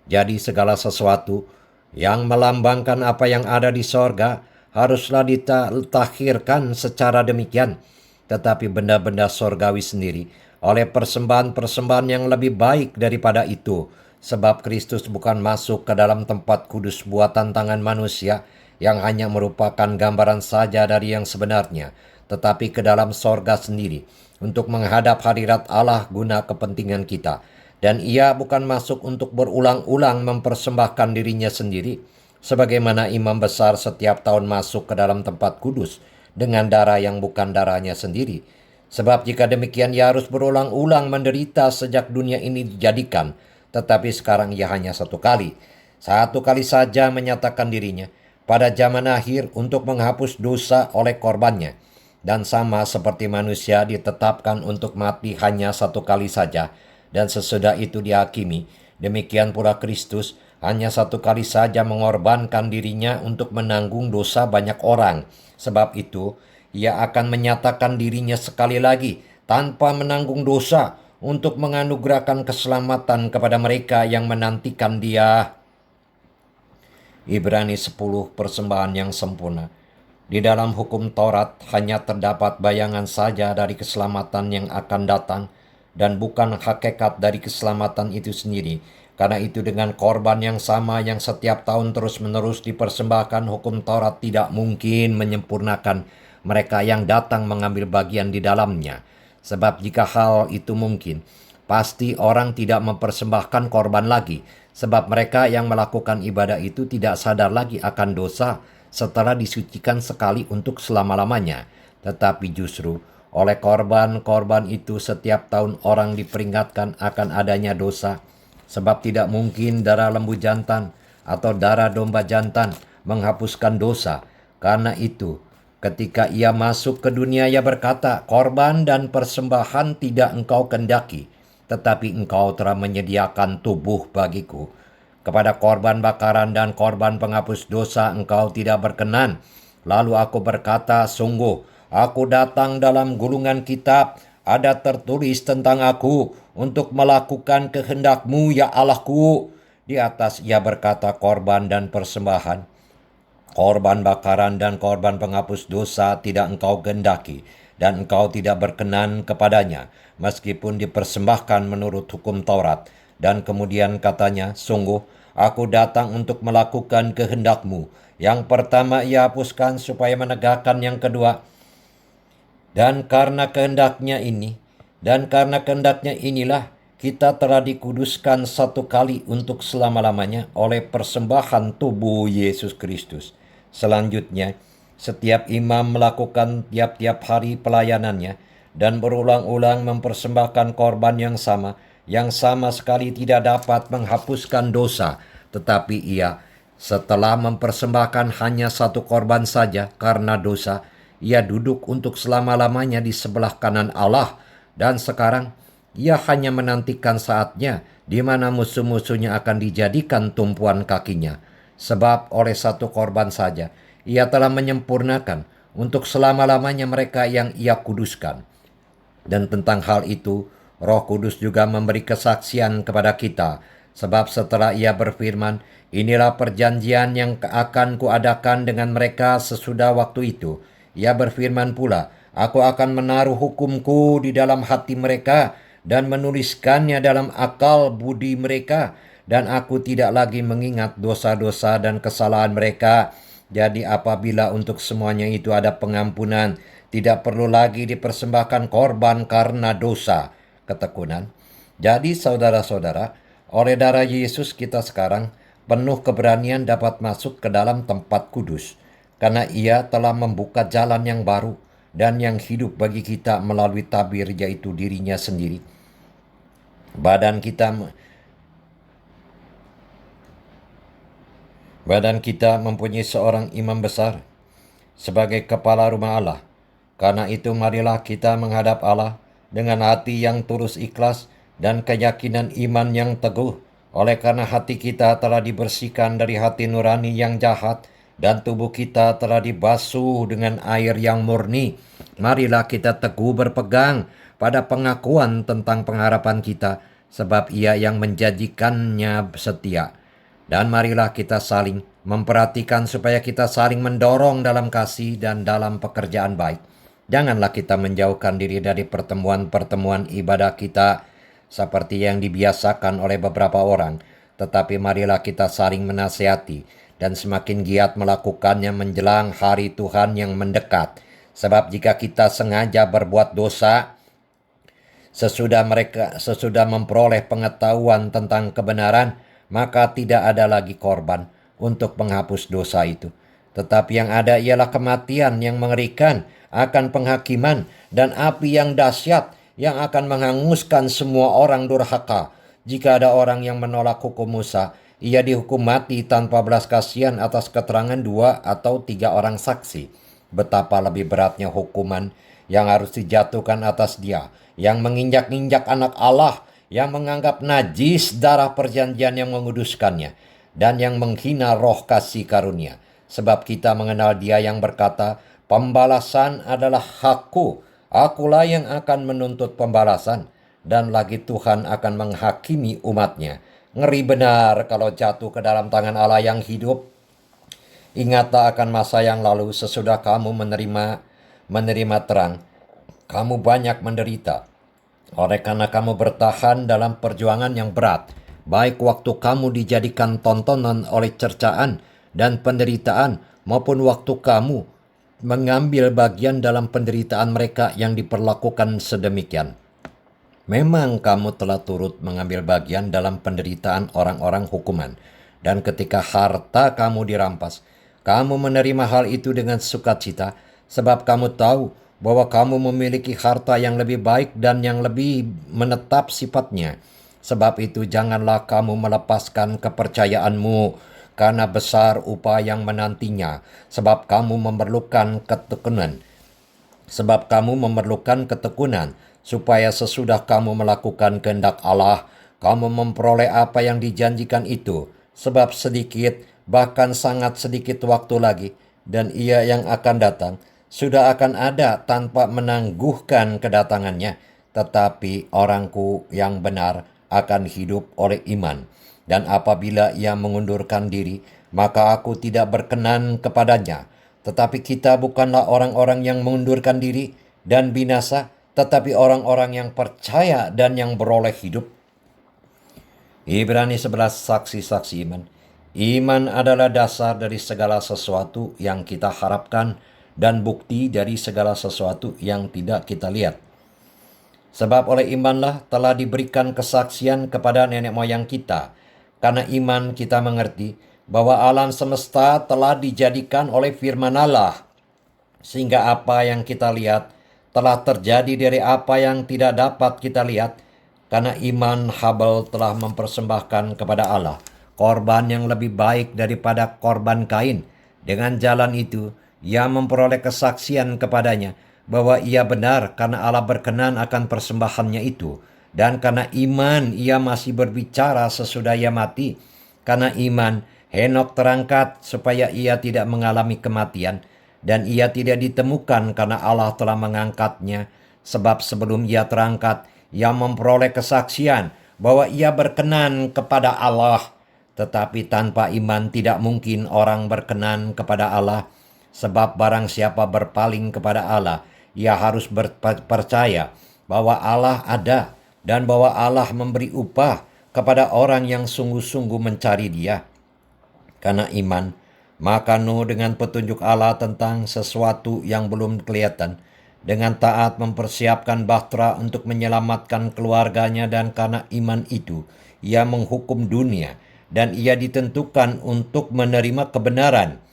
Jadi segala sesuatu yang melambangkan apa yang ada di sorga haruslah ditahhirkan secara demikian, tetapi benda-benda sorgawi sendiri oleh persembahan-persembahan yang lebih baik daripada itu. Sebab Kristus bukan masuk ke dalam tempat kudus buatan tangan manusia yang hanya merupakan gambaran saja dari yang sebenarnya, tetapi ke dalam sorga sendiri untuk menghadap hadirat Allah guna kepentingan kita. Dan ia bukan masuk untuk berulang-ulang mempersembahkan dirinya sendiri, sebagaimana imam besar setiap tahun masuk ke dalam tempat kudus dengan darah yang bukan darahnya sendiri. Sebab jika demikian ia harus berulang-ulang menderita sejak dunia ini dijadikan, tetapi sekarang ia hanya satu kali saja menyatakan dirinya pada zaman akhir untuk menghapus dosa oleh korbannya. Dan sama seperti manusia ditetapkan untuk mati hanya satu kali saja, dan sesudah itu dihakimi, demikian pula Kristus hanya satu kali saja mengorbankan dirinya untuk menanggung dosa banyak orang. Sebab itu, ia akan menyatakan dirinya sekali lagi tanpa menanggung dosa untuk menganugerahkan keselamatan kepada mereka yang menantikan Dia. Ibrani 10, persembahan yang sempurna. Di dalam hukum Taurat hanya terdapat bayangan saja dari keselamatan yang akan datang, dan bukan hakikat dari keselamatan itu sendiri. Karena itu dengan korban yang sama yang setiap tahun terus-menerus dipersembahkan, hukum Taurat tidak mungkin menyempurnakan mereka yang datang mengambil bagian di dalamnya. Sebab jika hal itu mungkin, pasti orang tidak mempersembahkan korban lagi, sebab mereka yang melakukan ibadah itu tidak sadar lagi akan dosa setelah disucikan sekali untuk selama-lamanya. Tetapi justru oleh korban-korban itu setiap tahun orang diperingatkan akan adanya dosa, sebab tidak mungkin darah lembu jantan atau darah domba jantan menghapuskan dosa. Karena itu, ketika ia masuk ke dunia, ia berkata, korban dan persembahan tidak engkau kendaki, tetapi engkau telah menyediakan tubuh bagiku. Kepada korban bakaran dan korban penghapus dosa engkau tidak berkenan. Lalu aku berkata, sungguh, aku datang dalam gulungan kitab, ada tertulis tentang aku untuk melakukan kehendak-Mu, ya Allahku. Di atas ia berkata, korban dan persembahan, korban bakaran dan korban penghapus dosa tidak engkau kehendaki, dan engkau tidak berkenan kepadanya, meskipun dipersembahkan menurut hukum Taurat. Dan kemudian katanya, sungguh, aku datang untuk melakukan kehendak-Mu. Yang pertama ia hapuskan supaya menegakkan yang kedua. Dan karena kehendaknya inilah kita telah dikuduskan satu kali untuk selama-lamanya oleh persembahan tubuh Yesus Kristus. Selanjutnya, setiap imam melakukan tiap-tiap hari pelayanannya dan berulang-ulang mempersembahkan korban yang sama sekali tidak dapat menghapuskan dosa, tetapi ia setelah mempersembahkan hanya satu korban saja karena dosa, ia duduk untuk selama-lamanya di sebelah kanan Allah, dan sekarang ia hanya menantikan saatnya di mana musuh-musuhnya akan dijadikan tumpuan kakinya. Sebab oleh satu korban saja, ia telah menyempurnakan untuk selama-lamanya mereka yang ia kuduskan. Dan tentang hal itu, Roh Kudus juga memberi kesaksian kepada kita, sebab setelah ia berfirman, inilah perjanjian yang akan kuadakan dengan mereka sesudah waktu itu. Ia berfirman pula, aku akan menaruh hukumku di dalam hati mereka dan menuliskannya dalam akal budi mereka, dan aku tidak lagi mengingat dosa-dosa dan kesalahan mereka. Jadi apabila untuk semuanya itu ada pengampunan, tidak perlu lagi dipersembahkan korban karena dosa, ketekunan. Jadi saudara-saudara, oleh darah Yesus kita sekarang penuh keberanian dapat masuk ke dalam tempat kudus, karena ia telah membuka jalan yang baru dan yang hidup bagi kita melalui tabir, yaitu dirinya sendiri. Badan kita mempunyai seorang imam besar sebagai kepala rumah Allah. Karena itu marilah kita menghadap Allah dengan hati yang tulus ikhlas dan keyakinan iman yang teguh. Oleh karena hati kita telah dibersihkan dari hati nurani yang jahat dan tubuh kita telah dibasuh dengan air yang murni. Marilah kita teguh berpegang pada pengakuan tentang pengharapan kita, sebab ia yang menjanjikannya setia. Dan marilah kita saling memperhatikan supaya kita saling mendorong dalam kasih dan dalam pekerjaan baik. Janganlah kita menjauhkan diri dari pertemuan-pertemuan ibadah kita seperti yang dibiasakan oleh beberapa orang, tetapi marilah kita saling menasihati dan semakin giat melakukannya menjelang hari Tuhan yang mendekat. Sebab jika kita sengaja berbuat dosa sesudah memperoleh pengetahuan tentang kebenaran, maka tidak ada lagi korban untuk menghapus dosa itu. Tetapi yang ada ialah kematian yang mengerikan akan penghakiman dan api yang dahsyat yang akan menghanguskan semua orang durhaka. Jika ada orang yang menolak hukum Musa, ia dihukum mati tanpa belas kasihan atas keterangan 2 atau 3 orang saksi. Betapa lebih beratnya hukuman yang harus dijatuhkan atas dia, yang menginjak-injak anak Allah, yang menganggap najis darah perjanjian yang menguduskannya, dan yang menghina roh kasih karunia. Sebab kita mengenal dia yang berkata, pembalasan adalah hakku, akulah yang akan menuntut pembalasan, dan lagi Tuhan akan menghakimi umatnya. Ngeri benar kalau jatuh ke dalam tangan Allah yang hidup. Ingatlah akan masa yang lalu sesudah kamu menerima terang, kamu banyak menderita. Oleh karena kamu bertahan dalam perjuangan yang berat, baik waktu kamu dijadikan tontonan oleh cercaan dan penderitaan, maupun waktu kamu mengambil bagian dalam penderitaan mereka yang diperlakukan sedemikian. Memang kamu telah turut mengambil bagian dalam penderitaan orang-orang hukuman, dan ketika harta kamu dirampas, kamu menerima hal itu dengan sukacita, sebab kamu tahu bahwa kamu memiliki harta yang lebih baik dan yang lebih menetap sifatnya. Sebab itu janganlah kamu melepaskan kepercayaanmu, karena besar upah yang menantinya, sebab kamu memerlukan ketekunan, supaya sesudah kamu melakukan kehendak Allah, kamu memperoleh apa yang dijanjikan itu. Sebab sedikit, bahkan sangat sedikit waktu lagi, dan ia yang akan datang sudah akan ada tanpa menangguhkan kedatangannya. Tetapi orangku yang benar akan hidup oleh iman. Dan apabila ia mengundurkan diri, maka aku tidak berkenan kepadanya. Tetapi kita bukanlah orang-orang yang mengundurkan diri dan binasa, tetapi orang-orang yang percaya dan yang beroleh hidup. Ibrani 11, saksi-saksi iman. Iman adalah dasar dari segala sesuatu yang kita harapkan dan bukti dari segala sesuatu yang tidak kita lihat. Sebab oleh imanlah telah diberikan kesaksian kepada nenek moyang kita. Karena iman kita mengerti bahwa alam semesta telah dijadikan oleh firman Allah, sehingga apa yang kita lihat telah terjadi dari apa yang tidak dapat kita lihat. Karena iman Habel telah mempersembahkan kepada Allah korban yang lebih baik daripada korban Kain. Dengan jalan itu, ia memperoleh kesaksian kepadanya bahwa ia benar karena Allah berkenan akan persembahannya itu. Dan karena iman ia masih berbicara sesudah ia mati. Karena iman Henok terangkat supaya ia tidak mengalami kematian. Dan ia tidak ditemukan karena Allah telah mengangkatnya. Sebab sebelum ia terangkat, ia memperoleh kesaksian bahwa ia berkenan kepada Allah. Tetapi tanpa iman tidak mungkin orang berkenan kepada Allah. Sebab barang siapa berpaling kepada Allah, ia harus percaya bahwa Allah ada dan bahwa Allah memberi upah kepada orang yang sungguh-sungguh mencari Dia. Karena iman, maka Nuh dengan petunjuk Allah tentang sesuatu yang belum kelihatan, dengan taat mempersiapkan bahtera untuk menyelamatkan keluarganya, dan karena iman itu, ia menghukum dunia, dan ia ditentukan untuk menerima kebenaran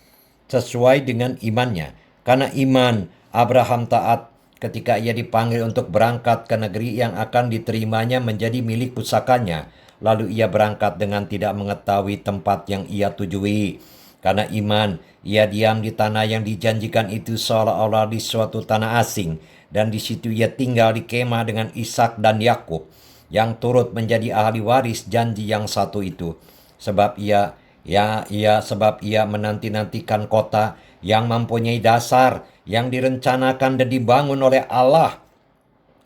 sesuai dengan imannya. Karena iman, Abraham taat ketika ia dipanggil untuk berangkat ke negeri yang akan diterimanya menjadi milik pusakanya. Lalu ia berangkat dengan tidak mengetahui tempat yang ia tujui. Karena iman, ia diam di tanah yang dijanjikan itu seolah-olah di suatu tanah asing. Dan di situ ia tinggal di kemah dengan Ishak dan Yakub, yang turut menjadi ahli waris janji yang satu itu. Sebab ia menanti-nantikan kota yang mempunyai dasar, yang direncanakan dan dibangun oleh Allah.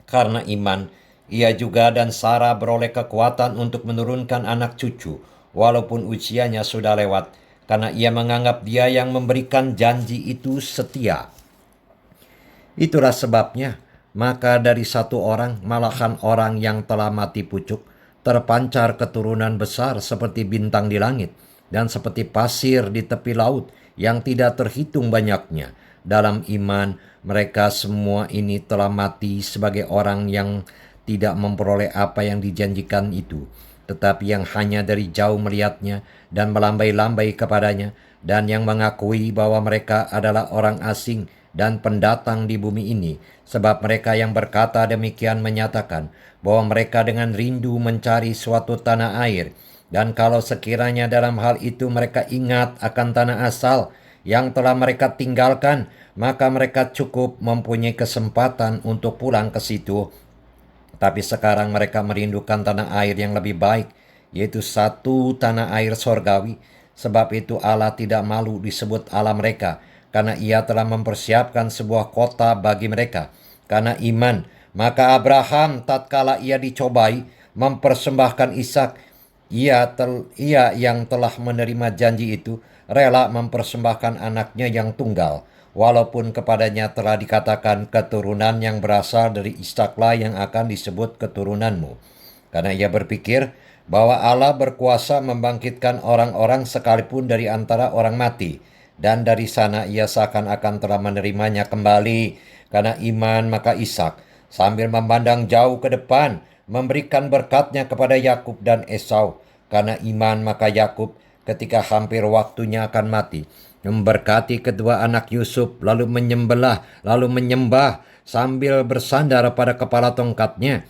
Karena iman, ia juga dan Sarah beroleh kekuatan untuk menurunkan anak cucu, walaupun usianya sudah lewat, karena ia menganggap Dia yang memberikan janji itu setia. Itulah sebabnya, maka dari satu orang, malahan orang yang telah mati pucuk, terpancar keturunan besar seperti bintang di langit, dan seperti pasir di tepi laut, yang tidak terhitung banyaknya. Dalam iman, mereka semua ini telah mati sebagai orang yang tidak memperoleh apa yang dijanjikan itu, tetapi yang hanya dari jauh melihatnya dan melambai-lambai kepadanya, dan yang mengakui bahwa mereka adalah orang asing dan pendatang di bumi ini. Sebab mereka yang berkata demikian menyatakan bahwa mereka dengan rindu mencari suatu tanah air. Dan kalau sekiranya dalam hal itu mereka ingat akan tanah asal yang telah mereka tinggalkan, maka mereka cukup mempunyai kesempatan untuk pulang ke situ. Tapi sekarang mereka merindukan tanah air yang lebih baik, yaitu satu tanah air sorgawi. Sebab itu Allah tidak malu disebut Allah mereka, karena ia telah mempersiapkan sebuah kota bagi mereka. Karena iman, maka Abraham tatkala ia dicobai mempersembahkan Ishak, ia yang telah menerima janji itu rela mempersembahkan anaknya yang tunggal, walaupun kepadanya telah dikatakan keturunan yang berasal dari Ishaklah yang akan disebut keturunanmu. Karena ia berpikir bahwa Allah berkuasa membangkitkan orang-orang sekalipun dari antara orang mati. Dan dari sana ia seakan-akan telah menerimanya kembali. Karena iman maka Ishak sambil memandang jauh ke depan memberikan berkatnya kepada Yakub dan Esau. Karena iman maka Yakub ketika hampir waktunya akan mati memberkati kedua anak Yusuf, lalu menyembah sambil bersandar pada kepala tongkatnya.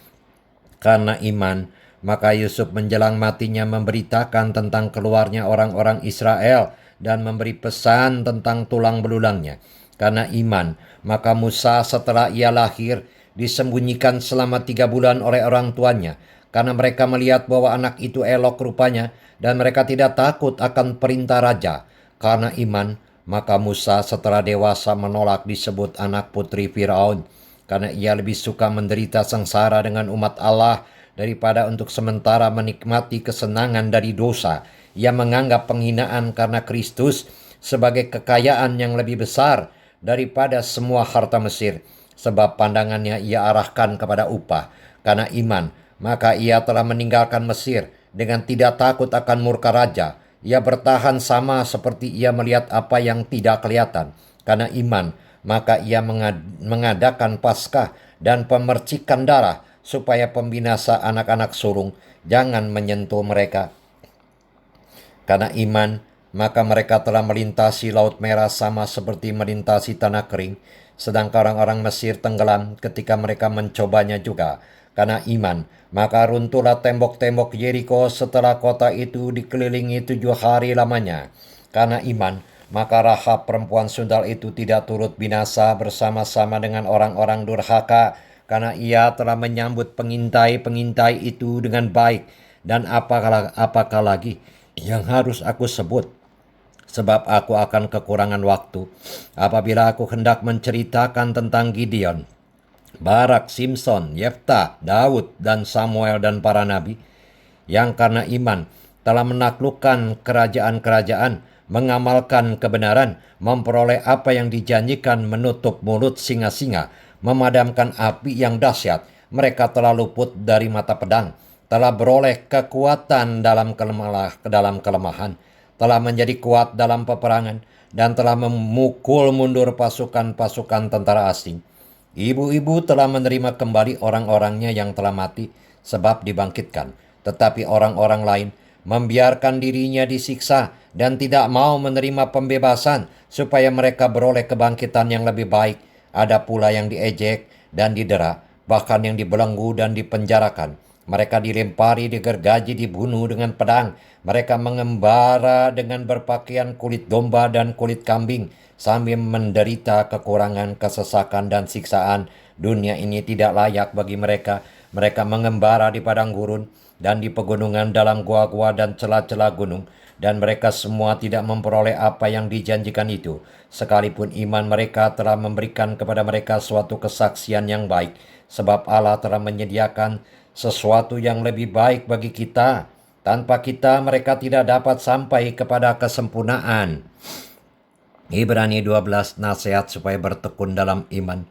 Karena iman, maka Yusuf menjelang matinya memberitakan tentang keluarnya orang-orang Israel dan memberi pesan tentang tulang belulangnya. Karena iman, maka Musa setelah ia lahir disembunyikan selama 3 bulan oleh orang tuanya, karena mereka melihat bahwa anak itu elok rupanya, dan mereka tidak takut akan perintah raja. Karena iman, maka Musa setelah dewasa menolak disebut anak putri Firaun, karena ia lebih suka menderita sengsara dengan umat Allah daripada untuk sementara menikmati kesenangan dari dosa. Ia menganggap penghinaan karena Kristus sebagai kekayaan yang lebih besar daripada semua harta Mesir, sebab pandangannya ia arahkan kepada upah. Karena iman, maka ia telah meninggalkan Mesir dengan tidak takut akan murka raja. Ia bertahan sama seperti ia melihat apa yang tidak kelihatan. Karena iman, maka ia mengadakan Paskah dan pemercikan darah, supaya pembinasa anak-anak sulung jangan menyentuh mereka. Karena iman, maka mereka telah melintasi Laut Merah sama seperti melintasi tanah kering, sedangkan orang-orang Mesir tenggelam ketika mereka mencobanya juga. Karena iman, maka runtuhlah tembok-tembok Yeriko setelah kota itu dikelilingi 7 hari lamanya. Karena iman, maka Rahab perempuan sundal itu tidak turut binasa bersama-sama dengan orang-orang durhaka, karena ia telah menyambut pengintai-pengintai itu dengan baik. Dan apakah lagi yang harus aku sebut? Sebab aku akan kekurangan waktu apabila aku hendak menceritakan tentang Gideon, Barak, Simson, Yefta, Daud, dan Samuel dan para nabi, yang karena iman telah menaklukkan kerajaan-kerajaan, mengamalkan kebenaran, memperoleh apa yang dijanjikan, menutup mulut singa-singa, memadamkan api yang dahsyat. Mereka telah luput dari mata pedang, telah beroleh kekuatan dalam kelemahan, telah menjadi kuat dalam peperangan, dan telah memukul mundur pasukan-pasukan tentara asing. Ibu-ibu telah menerima kembali orang-orangnya yang telah mati, sebab dibangkitkan. Tetapi orang-orang lain membiarkan dirinya disiksa dan tidak mau menerima pembebasan, supaya mereka beroleh kebangkitan yang lebih baik. Ada pula yang diejek dan didera, bahkan yang dibelenggu dan dipenjarakan. Mereka dilempari, digergaji, dibunuh dengan pedang. Mereka mengembara dengan berpakaian kulit domba dan kulit kambing, sambil menderita kekurangan, kesesakan, dan siksaan. Dunia ini tidak layak bagi mereka. Mereka mengembara di padang gurun dan di pegunungan, dalam gua-gua dan celah-celah gunung. Dan mereka semua tidak memperoleh apa yang dijanjikan itu, sekalipun iman mereka telah memberikan kepada mereka suatu kesaksian yang baik. Sebab Allah telah menyediakan sesuatu yang lebih baik bagi kita. Tanpa kita mereka tidak dapat sampai kepada kesempurnaan. Ibrani 12, nasihat supaya bertekun dalam iman.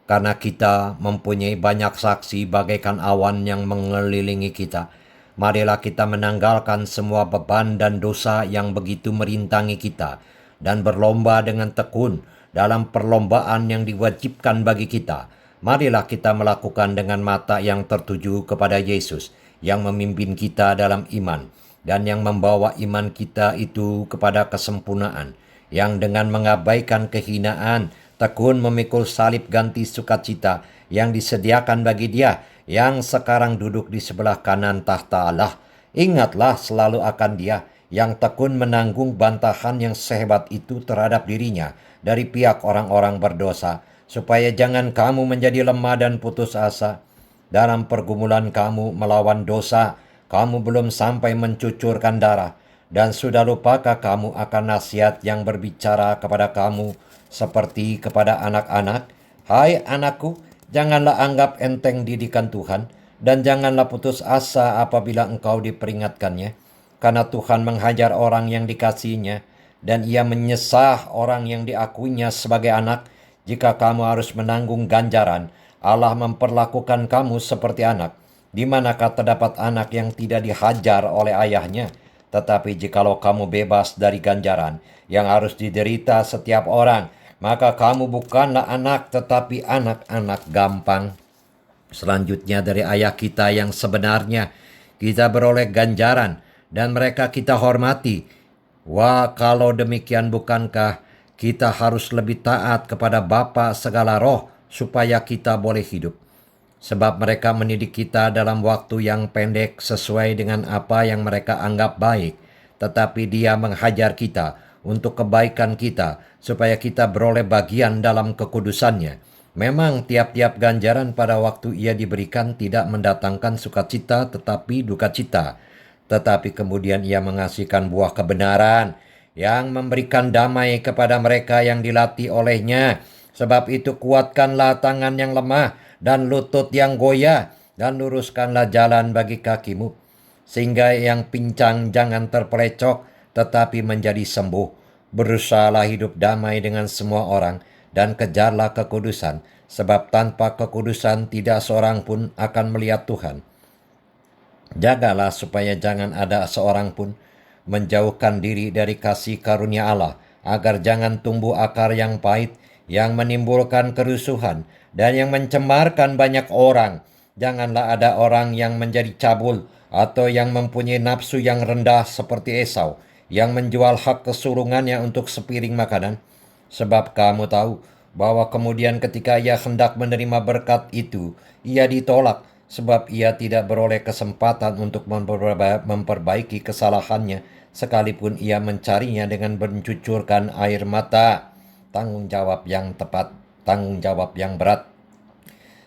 Karena kita mempunyai banyak saksi bagaikan awan yang mengelilingi kita, marilah kita menanggalkan semua beban dan dosa yang begitu merintangi kita, dan berlomba dengan tekun dalam perlombaan yang diwajibkan bagi kita. Marilah kita melakukan dengan mata yang tertuju kepada Yesus, yang memimpin kita dalam iman, dan yang membawa iman kita itu kepada kesempurnaan, yang dengan mengabaikan kehinaan, tekun memikul salib ganti sukacita yang disediakan bagi Dia yang sekarang duduk di sebelah kanan tahta Allah. Ingatlah selalu akan Dia yang tekun menanggung bantahan yang sehebat itu terhadap dirinya dari pihak orang-orang berdosa, supaya jangan kamu menjadi lemah dan putus asa. Dalam pergumulan kamu melawan dosa, kamu belum sampai mencucurkan darah, dan sudah lupakah kamu akan nasihat yang berbicara kepada kamu seperti kepada anak-anak? Hai anakku, janganlah anggap enteng didikan Tuhan, dan janganlah putus asa apabila engkau diperingatkannya. Karena Tuhan menghajar orang yang dikasihinya, dan Ia menyesah orang yang diakuinya sebagai anak. Jika kamu harus menanggung ganjaran, Allah memperlakukan kamu seperti anak. Di manakah terdapat anak yang tidak dihajar oleh ayahnya? Tetapi jikalau kamu bebas dari ganjaran yang harus diderita setiap orang, maka kamu bukanlah anak, tetapi anak-anak gampang. Selanjutnya dari ayah kita yang sebenarnya, kita beroleh ganjaran, dan mereka kita hormati. Wah, kalau demikian bukankah kita harus lebih taat kepada Bapa segala roh, supaya kita boleh hidup? Sebab mereka mendidik kita dalam waktu yang pendek sesuai dengan apa yang mereka anggap baik. Tetapi Dia menghajar kita untuk kebaikan kita, supaya kita beroleh bagian dalam kekudusannya. Memang tiap-tiap ganjaran pada waktu ia diberikan tidak mendatangkan sukacita tetapi duka cita. Tetapi kemudian Ia mengasihkan buah kebenaran yang memberikan damai kepada mereka yang dilatih olehnya. Sebab itu kuatkanlah tangan yang lemah dan lutut yang goyah, dan luruskanlah jalan bagi kakimu, sehingga yang pincang jangan terpelecok, tetapi menjadi sembuh. Berusahalah hidup damai dengan semua orang, dan kejarlah kekudusan, sebab tanpa kekudusan tidak seorang pun akan melihat Tuhan. Jagalah supaya jangan ada seorang pun menjauhkan diri dari kasih karunia Allah, agar jangan tumbuh akar yang pahit, yang menimbulkan kerusuhan, dan yang mencemarkan banyak orang. Janganlah ada orang yang menjadi cabul, atau yang mempunyai nafsu yang rendah seperti Esau, yang menjual hak kesulungannya untuk sepiring makanan. Sebab kamu tahu bahwa kemudian ketika ia hendak menerima berkat itu, ia ditolak, sebab ia tidak beroleh kesempatan untuk memperbaiki kesalahannya, sekalipun ia mencarinya dengan mencucurkan air mata. Tanggung jawab yang tepat, tanggung jawab yang berat.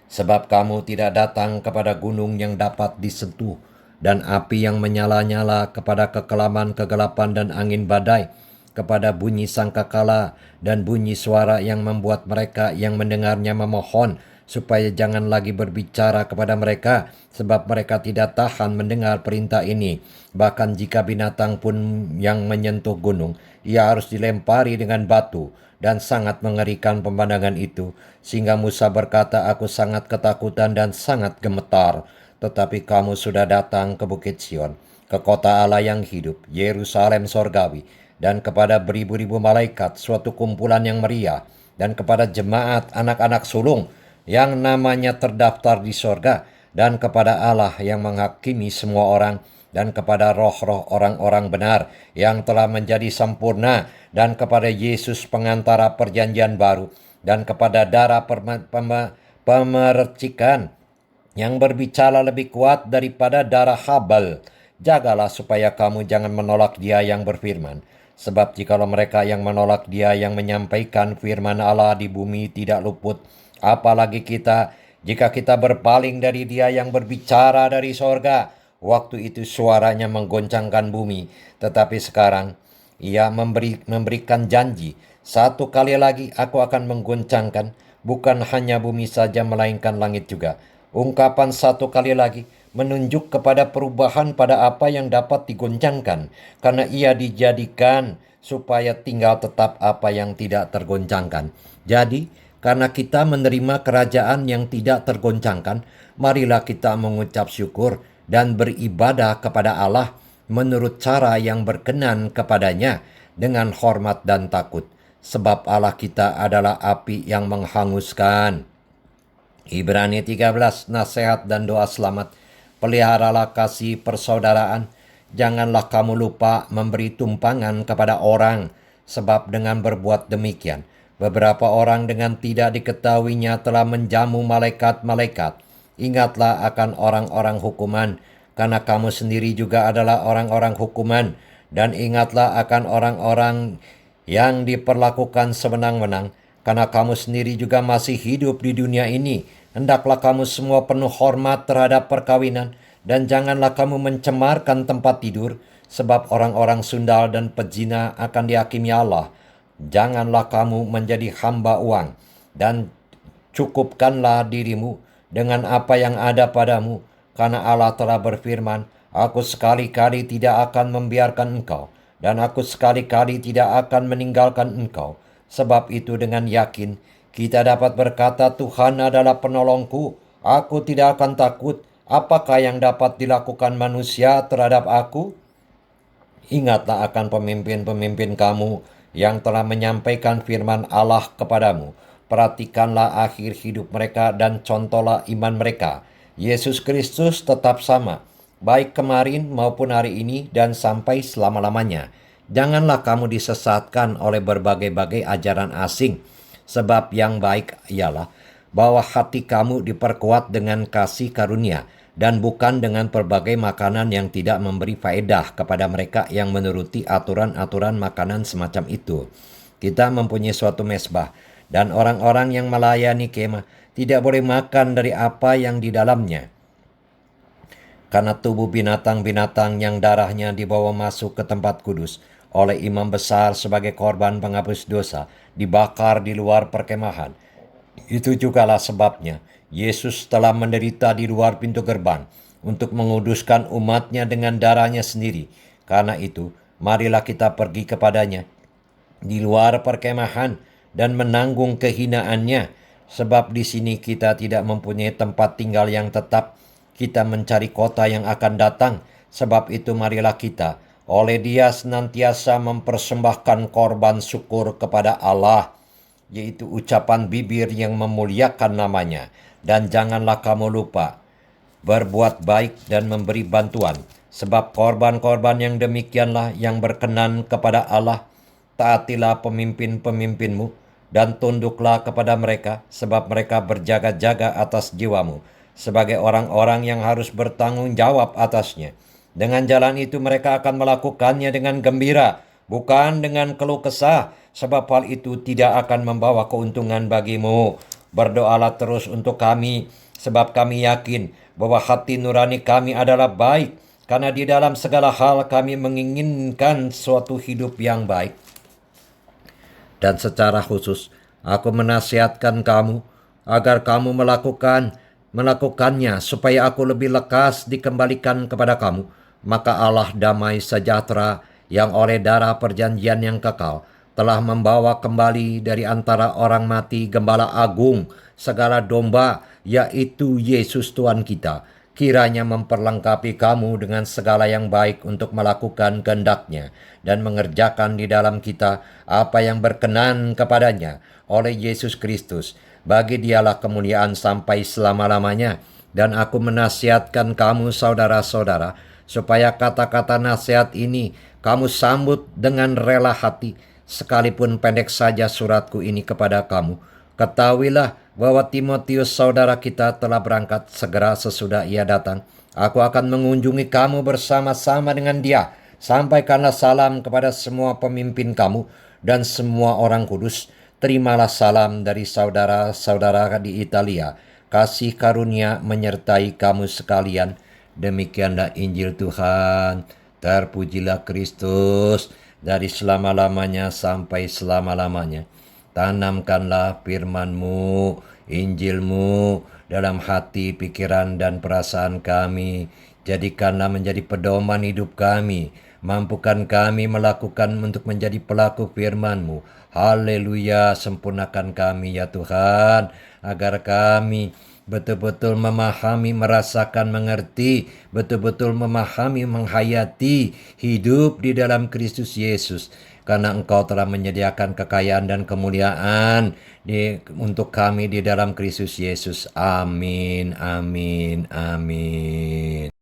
Sebab kamu tidak datang kepada gunung yang dapat disentuh, dan api yang menyala-nyala, kepada kekelaman, kegelapan, dan angin badai, kepada bunyi sangkakala dan bunyi suara yang membuat mereka yang mendengarnya memohon supaya jangan lagi berbicara kepada mereka, sebab mereka tidak tahan mendengar perintah ini. Bahkan jika binatang pun yang menyentuh gunung, ia harus dilempari dengan batu. Dan sangat mengerikan pemandangan itu, sehingga Musa berkata, "Aku sangat ketakutan dan sangat gemetar." Tetapi kamu sudah datang ke Bukit Sion, ke kota Allah yang hidup, Yerusalem sorgawi, dan kepada beribu-ribu malaikat, suatu kumpulan yang meriah, dan kepada jemaat anak-anak sulung yang namanya terdaftar di sorga, dan kepada Allah yang menghakimi semua orang, dan kepada roh-roh orang-orang benar yang telah menjadi sempurna, dan kepada Yesus pengantara perjanjian baru, dan kepada darah pemercikan yang berbicara lebih kuat daripada darah Habel. Jagalah supaya kamu jangan menolak Dia yang berfirman. Sebab jikalau mereka yang menolak Dia yang menyampaikan firman Allah di bumi tidak luput, apalagi kita, jika kita berpaling dari Dia yang berbicara dari sorga. Waktu itu suaranya menggoncangkan bumi, tetapi sekarang Ia memberikan janji, satu kali lagi aku akan menggoncangkan, bukan hanya bumi saja melainkan langit juga. Ungkapan satu kali lagi menunjuk kepada perubahan pada apa yang dapat digoncangkan, karena Ia dijadikan supaya tinggal tetap apa yang tidak tergoncangkan. Jadi, karena kita menerima kerajaan yang tidak tergoncangkan, marilah kita mengucap syukur dan beribadah kepada Allah menurut cara yang berkenan kepadanya dengan hormat dan takut. Sebab Allah kita adalah api yang menghanguskan. Ibrani 13, nasihat dan doa selamat. Peliharalah kasih persaudaraan. Janganlah kamu lupa memberi tumpangan kepada orang, sebab dengan berbuat demikian, beberapa orang dengan tidak diketahuinya telah menjamu malaikat-malaikat. Ingatlah akan orang-orang hukuman, karena kamu sendiri juga adalah orang-orang hukuman. Dan ingatlah akan orang-orang yang diperlakukan sewenang-wenang, karena kamu sendiri juga masih hidup di dunia ini. Hendaklah kamu semua penuh hormat terhadap perkawinan, dan janganlah kamu mencemarkan tempat tidur, sebab orang-orang sundal dan pezina akan dihakimi Allah. Janganlah kamu menjadi hamba uang, dan cukupkanlah dirimu dengan apa yang ada padamu, karena Allah telah berfirman, "Aku sekali-kali tidak akan membiarkan engkau, dan aku sekali-kali tidak akan meninggalkan engkau." Sebab itu dengan yakin kita dapat berkata, "Tuhan adalah penolongku, aku tidak akan takut. Apakah yang dapat dilakukan manusia terhadap aku?" Ingatlah akan pemimpin-pemimpin kamu yang telah menyampaikan firman Allah kepadamu. Perhatikanlah akhir hidup mereka dan contohlah iman mereka. Yesus Kristus tetap sama, baik kemarin maupun hari ini dan sampai selama-lamanya. Janganlah kamu disesatkan oleh berbagai-bagai ajaran asing, sebab yang baik ialah bahwa hati kamu diperkuat dengan kasih karunia, dan bukan dengan berbagai makanan yang tidak memberi faedah kepada mereka yang menuruti aturan-aturan makanan semacam itu. Kita mempunyai suatu mesbah, dan orang-orang yang melayani kemah tidak boleh makan dari apa yang di dalamnya, karena tubuh binatang-binatang yang darahnya dibawa masuk ke tempat kudus oleh imam besar sebagai korban penghapus dosa dibakar di luar perkemahan. Itu jugalah sebabnya Yesus telah menderita di luar pintu gerbang untuk menguduskan umatnya dengan darahnya sendiri. Karena itu, marilah kita pergi kepadanya di luar perkemahan dan menanggung kehinaannya, sebab di sini kita tidak mempunyai tempat tinggal yang tetap. Kita mencari kota yang akan datang. Sebab itu marilah kita oleh Dia senantiasa mempersembahkan korban syukur kepada Allah, yaitu ucapan bibir yang memuliakan namanya. Dan janganlah kamu lupa berbuat baik dan memberi bantuan, sebab korban-korban yang demikianlah yang berkenan kepada Allah. Taatilah pemimpin-pemimpinmu dan tunduklah kepada mereka, sebab mereka berjaga-jaga atas jiwamu sebagai orang-orang yang harus bertanggung jawab atasnya. Dengan jalan itu mereka akan melakukannya dengan gembira, bukan dengan keluh kesah, sebab hal itu tidak akan membawa keuntungan bagimu. Berdoalah terus untuk kami, sebab kami yakin bahwa hati nurani kami adalah baik, karena di dalam segala hal kami menginginkan suatu hidup yang baik. Dan secara khusus, aku menasihatkan kamu agar kamu melakukannya supaya aku lebih lekas dikembalikan kepada kamu. Maka Allah damai sejahtera yang oleh darah perjanjian yang kekal telah membawa kembali dari antara orang mati Gembala Agung segala domba, yaitu Yesus Tuhan kita, kiranya memperlengkapi kamu dengan segala yang baik untuk melakukan kehendak-Nya dan mengerjakan di dalam kita apa yang berkenan kepadanya oleh Yesus Kristus. Bagi Dialah kemuliaan sampai selama-lamanya. Dan aku menasihatkan kamu saudara-saudara, supaya kata-kata nasihat ini kamu sambut dengan rela hati, sekalipun pendek saja suratku ini kepada kamu. Ketahuilah bahwa Timotius saudara kita telah berangkat segera sesudah ia datang. Aku akan mengunjungi kamu bersama-sama dengan dia. Sampaikanlah salam kepada semua pemimpin kamu dan semua orang kudus. Terimalah salam dari saudara-saudara di Italia. Kasih karunia menyertai kamu sekalian. Demikianlah Injil Tuhan. Terpujilah Kristus dari selama-lamanya sampai selama-lamanya. Tanamkanlah firman-Mu, Injil-Mu dalam hati, pikiran, dan perasaan kami. Jadikanlah menjadi pedoman hidup kami. Mampukan kami melakukan untuk menjadi pelaku firman-Mu. Haleluya, sempurnakan kami ya Tuhan, agar kami betul-betul memahami, merasakan, mengerti, betul-betul memahami, menghayati hidup di dalam Kristus Yesus. Karena Engkau telah menyediakan kekayaan dan kemuliaan untuk kami di dalam Kristus Yesus. Amin, amin, amin.